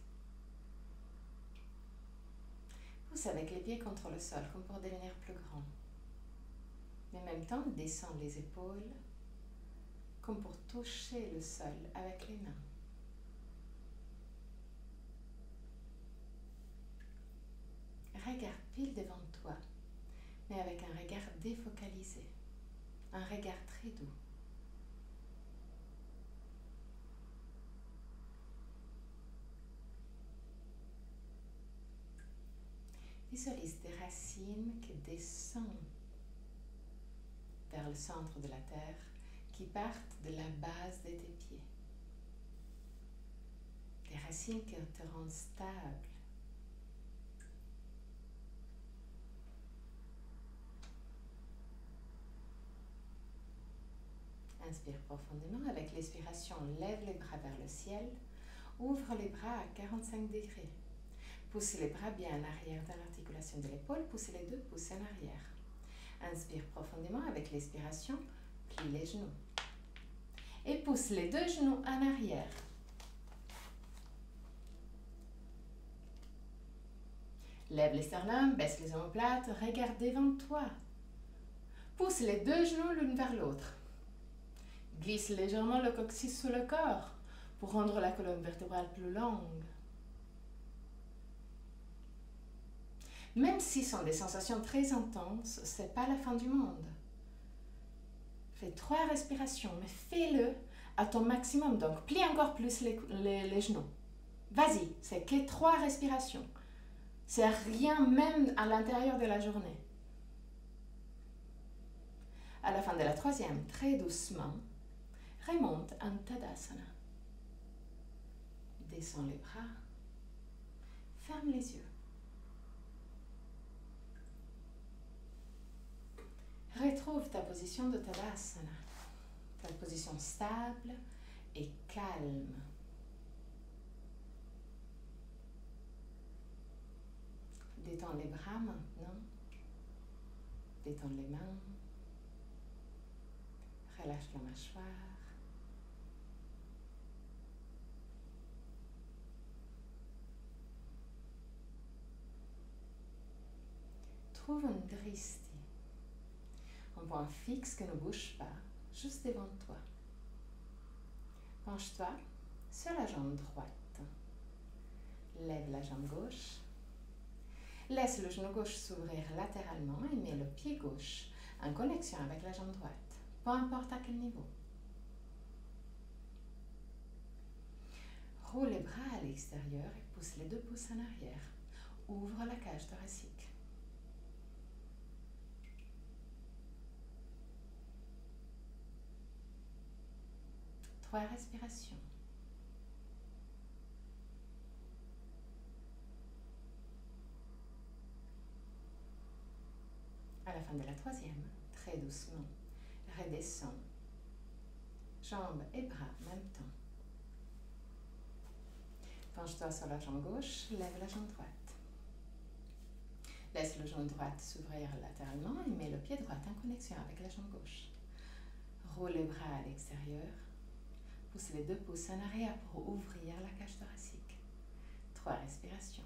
Pousse avec les pieds contre le sol, comme pour devenir plus grand. Mais en même temps, descends les épaules. comme pour toucher le sol avec les mains. Regarde pile devant toi, mais avec un regard défocalisé, un regard très doux. Visualise des racines qui descendent vers le centre de la terre, qui partent de la base de tes pieds. Des racines qui te rendent stable. Inspire profondément. Avec l'expiration, lève les bras vers le ciel. Ouvre les bras à 45 degrés. Pousse les bras bien en arrière dans l'articulation de l'épaule. Pousse les deux pouces en arrière. Inspire profondément. Avec l'expiration, plie les genoux. Et pousse les deux genoux en arrière. Lève les sternums, baisse les omoplates, regarde devant toi. Pousse les deux genoux l'une vers l'autre. Glisse légèrement le coccyx sous le corps pour rendre la colonne vertébrale plus longue. Même si ce sont des sensations très intenses, ce n'est pas la fin du monde. Fais 3 respirations, mais fais-le à ton maximum. Donc, plie encore plus les genoux. Vas-y, c'est que 3 respirations. C'est rien même à l'intérieur de la journée. À la fin de la 3e, très doucement, remonte en Tadasana. Descends les bras. Ferme les yeux. Retrouve ta position de Tadasana. Ta position stable et calme. Détends les bras maintenant. Détends les mains. Relâche la mâchoire. Trouve un dristi. Un point fixe qui ne bouge pas, juste devant toi. Penche-toi sur la jambe droite. Lève la jambe gauche. Laisse le genou gauche s'ouvrir latéralement et mets le pied gauche en connexion avec la jambe droite, peu importe à quel niveau. Roule les bras à l'extérieur et pousse les deux pouces en arrière. Ouvre la cage thoracique. Respirations. À la fin de la 3e, très doucement, redescends. Jambes et bras en même temps. Penche-toi sur la jambe gauche, lève la jambe droite. Laisse le genou droit s'ouvrir latéralement et mets le pied droit en connexion avec la jambe gauche. Roule les bras à l'extérieur. Pousse les deux pouces en arrière pour ouvrir la cage thoracique. 3 respirations.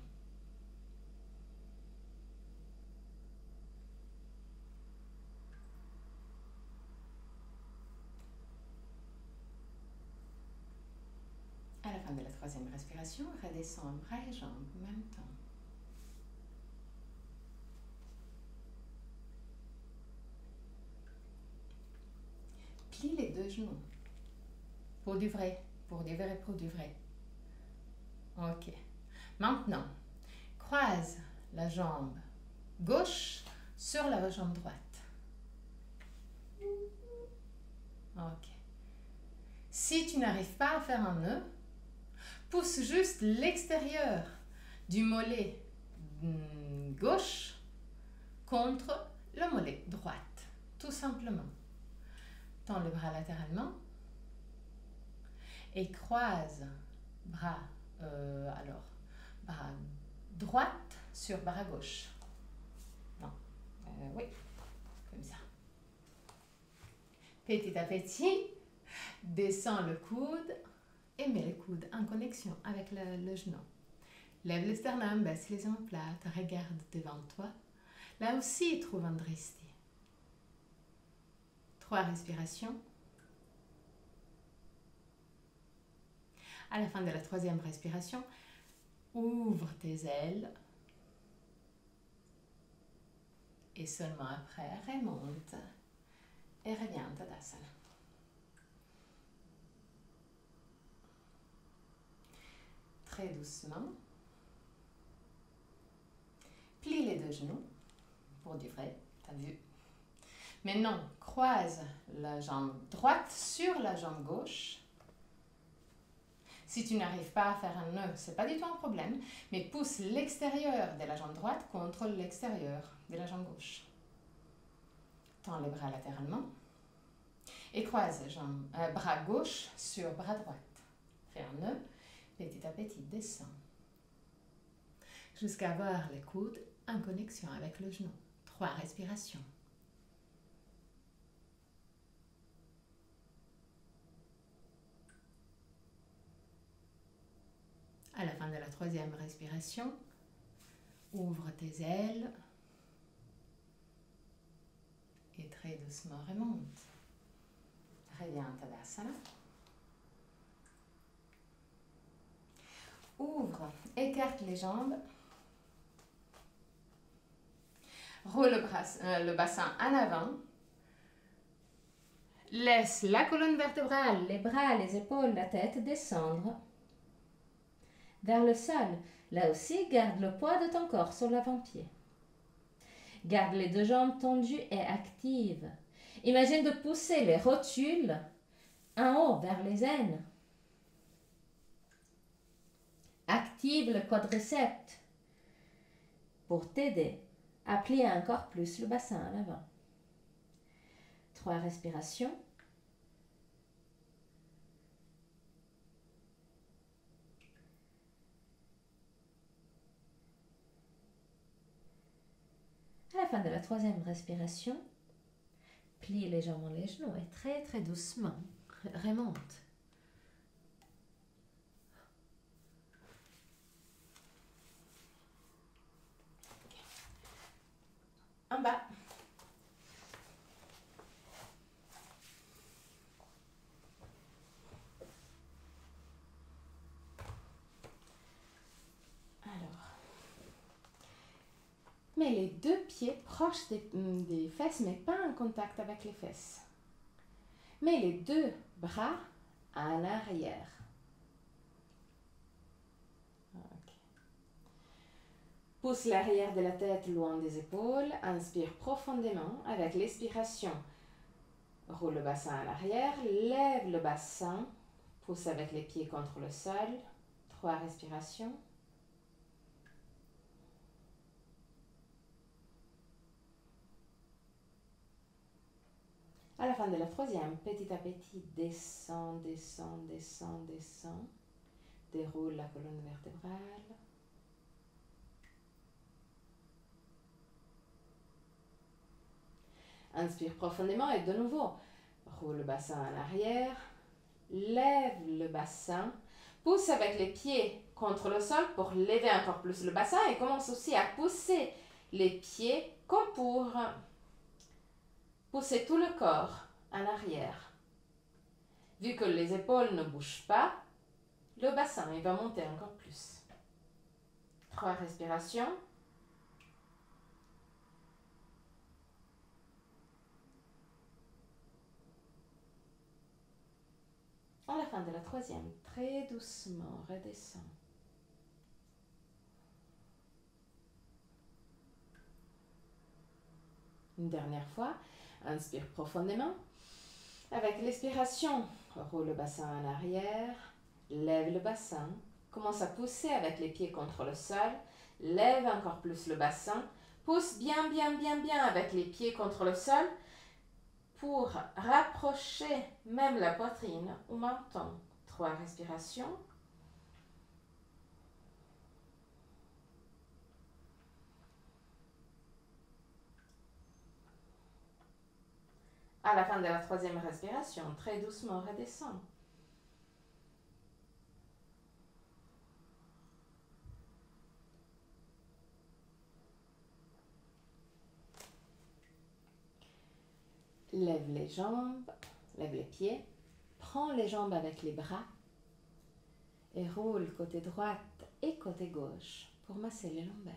À la fin de la 3e respiration, redescends bras et jambes en même temps. Plie les deux genoux. Pour du vrai, pour du vrai, pour du vrai. Ok. Maintenant, croise la jambe gauche sur la jambe droite. Ok. Si tu n'arrives pas à faire un nœud, pousse juste l'extérieur du mollet gauche contre le mollet droite, tout simplement. Tends le bras latéralement et croise bras droite sur bras gauche. Non, oui, comme ça. Petit à petit, descends le coude et mets le coude en connexion avec le genou. Lève le sternum, baisse les omoplates, regarde devant toi. Là aussi, trouve un dristi. 3 respirations. À la fin de la troisième respiration, ouvre tes ailes. Et seulement après, remonte et reviens à Tadasana. Très doucement. Plie les deux genoux pour du vrai, t'as vu. Maintenant, croise la jambe droite sur la jambe gauche. Si tu n'arrives pas à faire un nœud, ce n'est pas du tout un problème, mais pousse l'extérieur de la jambe droite contre l'extérieur de la jambe gauche. Tends les bras latéralement et croise bras gauche sur bras droite. Fais un nœud, petit à petit, descends. Jusqu'à avoir les coudes en connexion avec le genou. 3 respirations. À la fin de la troisième respiration, ouvre tes ailes et très doucement remonte. Reviens à Tadasana. Ouvre, écarte les jambes. Roule le bassin en avant. Laisse la colonne vertébrale, Les bras, les épaules, la tête descendre vers le sol. Là aussi, garde le poids de ton corps sur l'avant-pied. Garde les deux jambes tendues et actives. Imagine de pousser les rotules en haut vers les aines. Active le quadriceps pour t'aider à plier encore plus le bassin à l'avant. 3 respirations. À la fin de la troisième respiration, plie légèrement les genoux et très très doucement remonte. en bas. Mets les deux pieds proches des fesses, mais pas en contact avec les fesses. Mets les deux bras en arrière. Okay. Pousse l'arrière de la tête loin des épaules. Inspire profondément avec l'expiration. Roule le bassin à l'arrière. Lève le bassin. Pousse avec les pieds contre le sol. 3 respirations. À la fin de la troisième, petit à petit, descends, descends, descends, descends. Déroule la colonne vertébrale. Inspire profondément et de nouveau, roule le bassin en arrière. Lève le bassin. Pousse avec les pieds contre le sol pour lever encore plus le bassin et commence aussi à pousser les pieds comme pour pousser tout le corps en arrière. Vu que les épaules ne bougent pas, le bassin il va monter encore plus. 3 respirations. À la fin de la troisième, très doucement, redescends. Une dernière fois, inspire profondément. Avec l'expiration, roule le bassin en arrière, lève le bassin, commence à pousser avec les pieds contre le sol, lève encore plus le bassin, pousse bien, bien, bien, bien avec les pieds contre le sol pour rapprocher même la poitrine au menton. 3 respirations. À la fin de la troisième respiration, très doucement, redescends. Lève les jambes, lève les pieds, prends les jambes avec les bras Et roule côté droite et côté gauche pour masser les lombaires.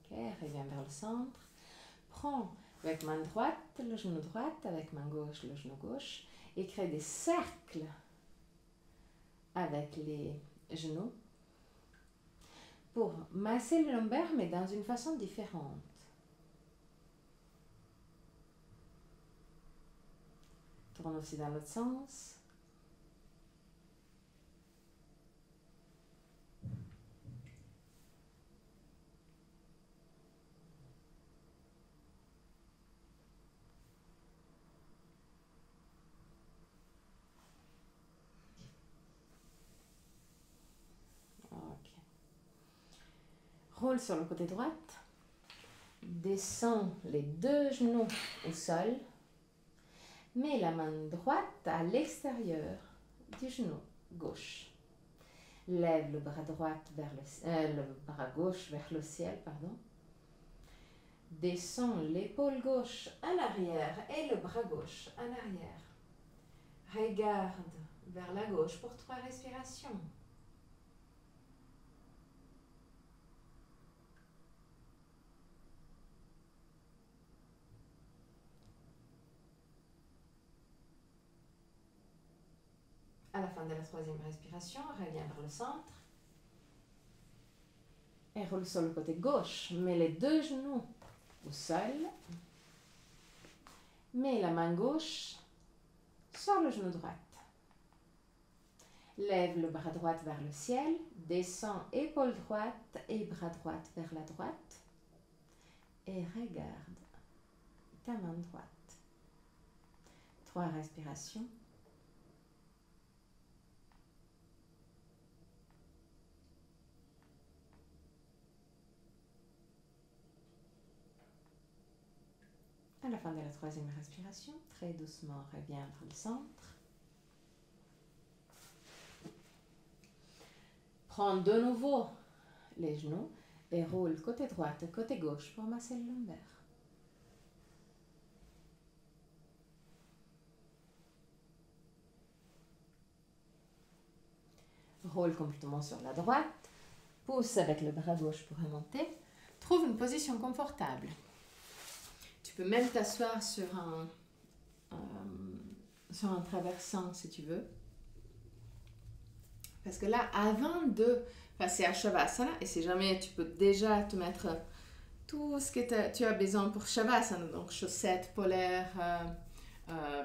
Ok, reviens vers le centre. Prends avec main droite le genou droit, avec main gauche le genou gauche et crée des cercles avec les genoux pour masser le lombaire mais dans une façon différente. Tourne aussi dans l'autre sens. Ok. Roule sur le côté droit. Descends les deux genoux au sol. Mets la main droite à l'extérieur du genou gauche. Lève le bras droit vers le bras gauche vers le ciel, pardon. Descends l'épaule gauche en arrière et le bras gauche en arrière. Regarde vers la gauche pour 3 respirations. À la fin de la 3e respiration, reviens vers le centre. Et roule sur le côté gauche. Mets les deux genoux au sol. Mets la main gauche sur le genou droit. Lève le bras droit vers le ciel. Descends épaule droite et bras droit vers la droite. Et regarde ta main droite. 3 respirations. À la fin de la 3e respiration, très doucement, reviens vers le centre. Prends de nouveau les genoux et roule côté droit et côté gauche pour masser le lombaire. Roule complètement sur la droite. Pousse avec le bras gauche pour remonter. Trouve une position confortable. Tu peux même t'asseoir sur un traversant si tu veux. Parce que là, avant de passer à Shavasana, et si jamais tu peux déjà te mettre tout ce que tu as besoin pour Shavasana, donc chaussettes polaires,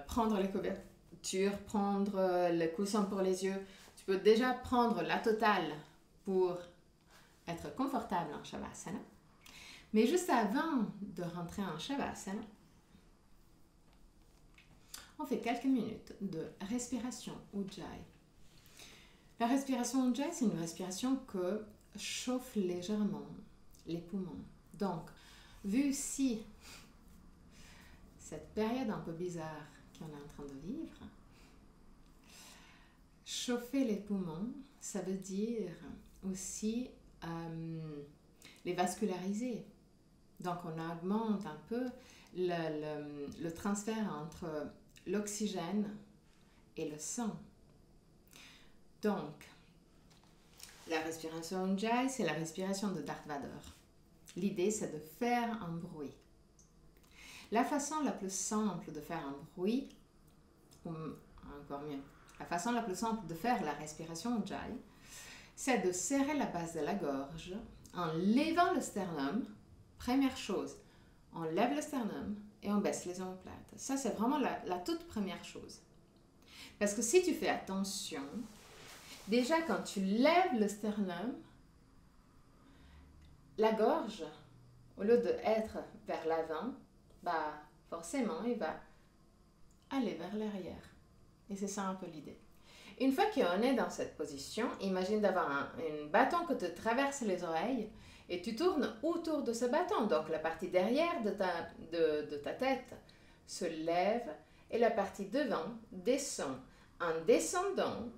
prendre les couvertures, prendre le coussin pour les yeux, tu peux déjà prendre la totale pour être confortable en Shavasana. Mais juste avant de rentrer en Shavasana, on fait quelques minutes de respiration Ujjayi. La respiration Ujjayi, c'est une respiration que chauffe légèrement les poumons. Donc, vu si cette période un peu bizarre qu'on est en train de vivre, chauffer les poumons, ça veut dire aussi les vasculariser. Donc, on augmente un peu le transfert entre l'oxygène et le sang. Donc, la respiration Ujjayi, c'est la respiration de Darth Vader. L'idée, c'est de faire un bruit. La façon la plus simple de faire un bruit, ou encore mieux, la façon la plus simple de faire la respiration Ujjayi, c'est de serrer la base de la gorge en levant le sternum. Première chose, on lève le sternum et on baisse les omoplates. Ça, c'est vraiment la toute première chose. Parce que si tu fais attention, déjà quand tu lèves le sternum, la gorge, au lieu d'être vers l'avant, forcément, il va aller vers l'arrière. Et c'est ça un peu l'idée. Une fois qu'on est dans cette position, imagine d'avoir un bâton que te traverse les oreilles Et tu tournes autour de ce bâton. Donc la partie derrière de ta tête se lève et la partie devant descend. En descendant,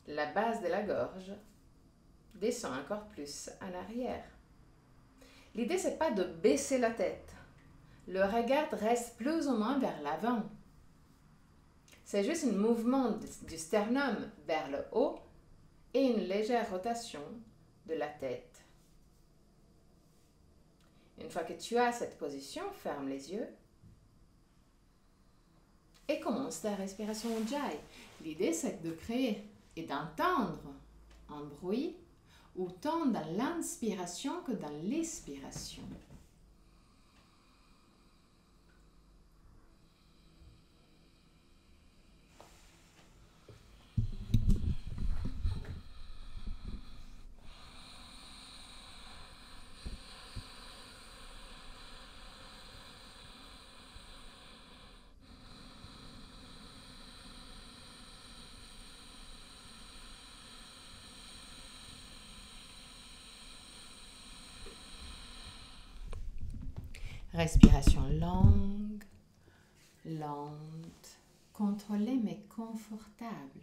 la base de la gorge descend encore plus en arrière. L'idée, c'est pas de baisser la tête. Le regard reste plus ou moins vers l'avant. C'est juste un mouvement du sternum vers le haut et une légère rotation de la tête. Une fois que tu as cette position, ferme les yeux et commence ta respiration Ujjayi. L'idée, c'est de créer et d'entendre un bruit autant dans l'inspiration que dans l'expiration. Respiration longue, lente, contrôlée mais confortable.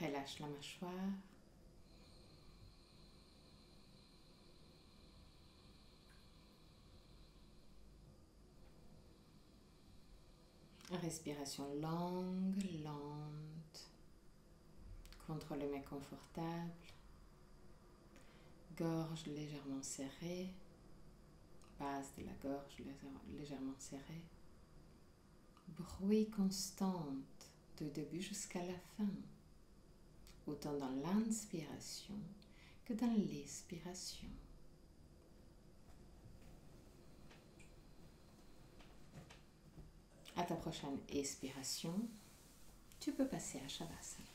Relâche la mâchoire. Respiration longue, lente, contrôlée mais confortable. Gorge légèrement serrée, base de la gorge légèrement serrée. Bruit constant du début jusqu'à la fin, autant dans l'inspiration que dans l'expiration. À ta prochaine expiration, tu peux passer à Shavasana.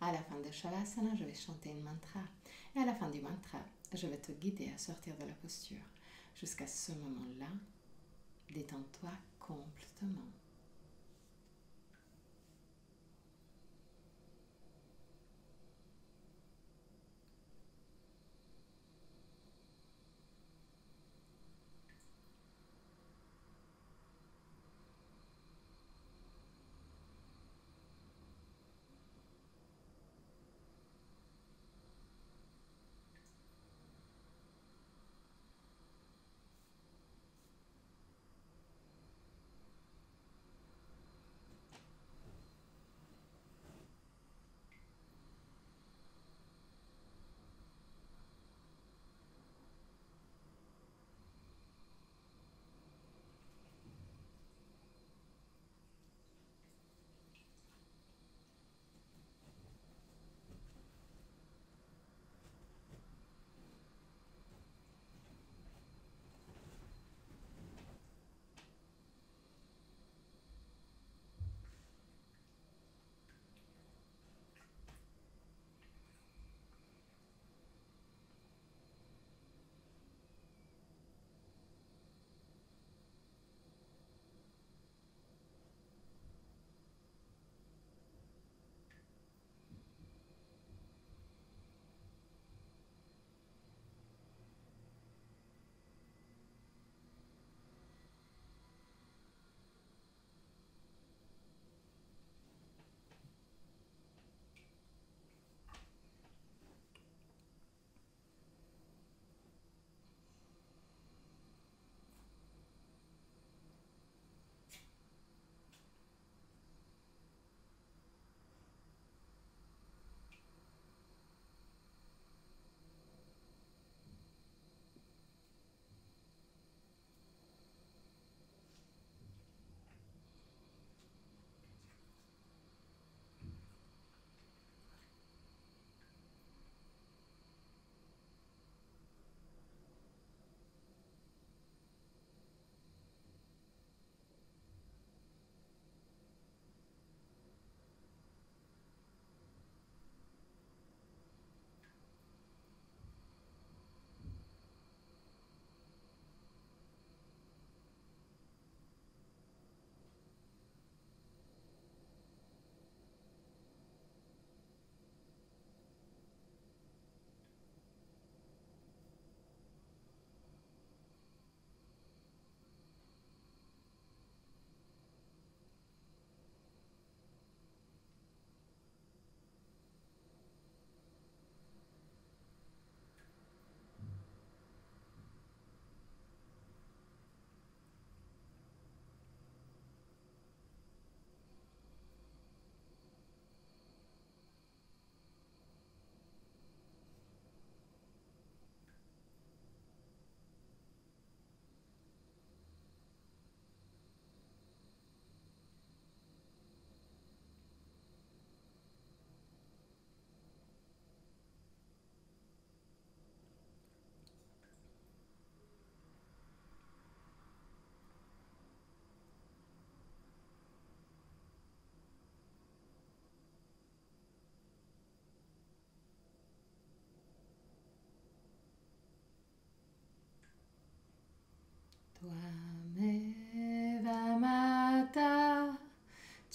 À la fin de Shavasana, je vais chanter un mantra. Et à la fin du mantra, je vais te guider à sortir de la posture. Jusqu'à ce moment-là, détends-toi complètement.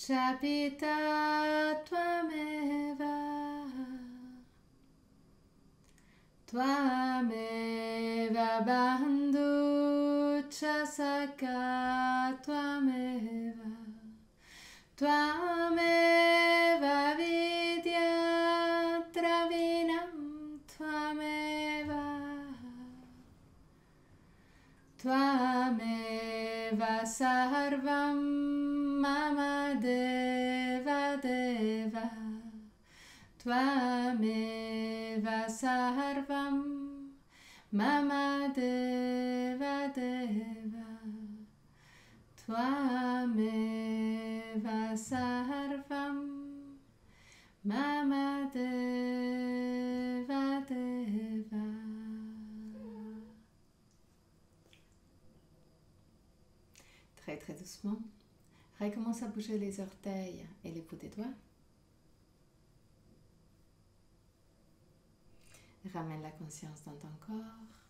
Chapita Tvameva. Tvameva Bandhu Chasaka Tvameva. Tvameva Vidya Dravinam Tvameva. Tvameva Sarvam Mama Deva Deva. Tvameva Sarvam Mama Deva Deva. Tvameva Sarvam Mama Deva Deva. Très très doucement, recommence à bouger les orteils et les bouts des doigts. Ramène la conscience dans ton corps.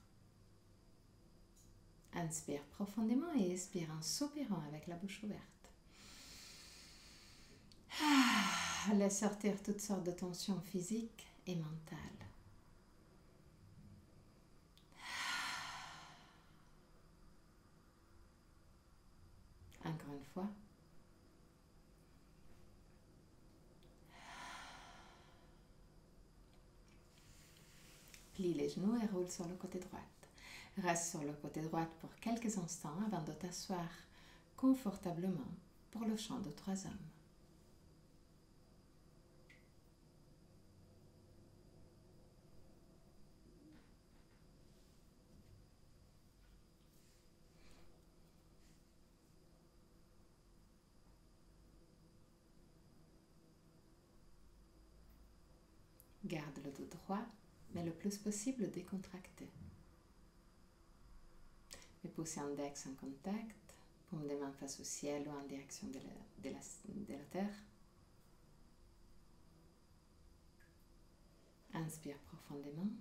Inspire profondément et expire en soupirant avec la bouche ouverte. Laisse sortir toutes sortes de tensions physiques et mentales. Encore une fois. Plie les genoux et roule sur le côté droit. Reste sur le côté droit pour quelques instants avant de t'asseoir confortablement pour le chant de 3 hommes. Garde le dos droit, mais le plus possible décontracté. Les pouces index en contact, paume des mains face au ciel ou en direction de la terre. Inspire profondément.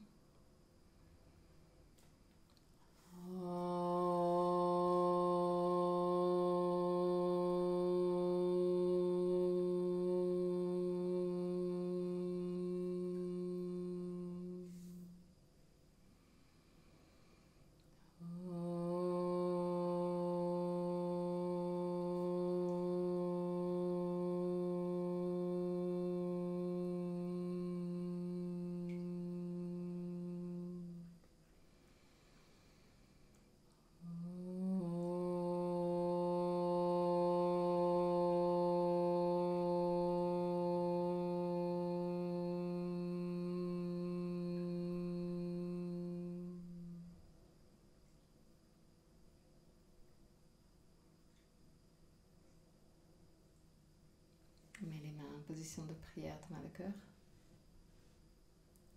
Mets les mains en position de prière devant le cœur.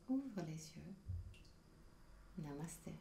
Ouvre les yeux. Namasté.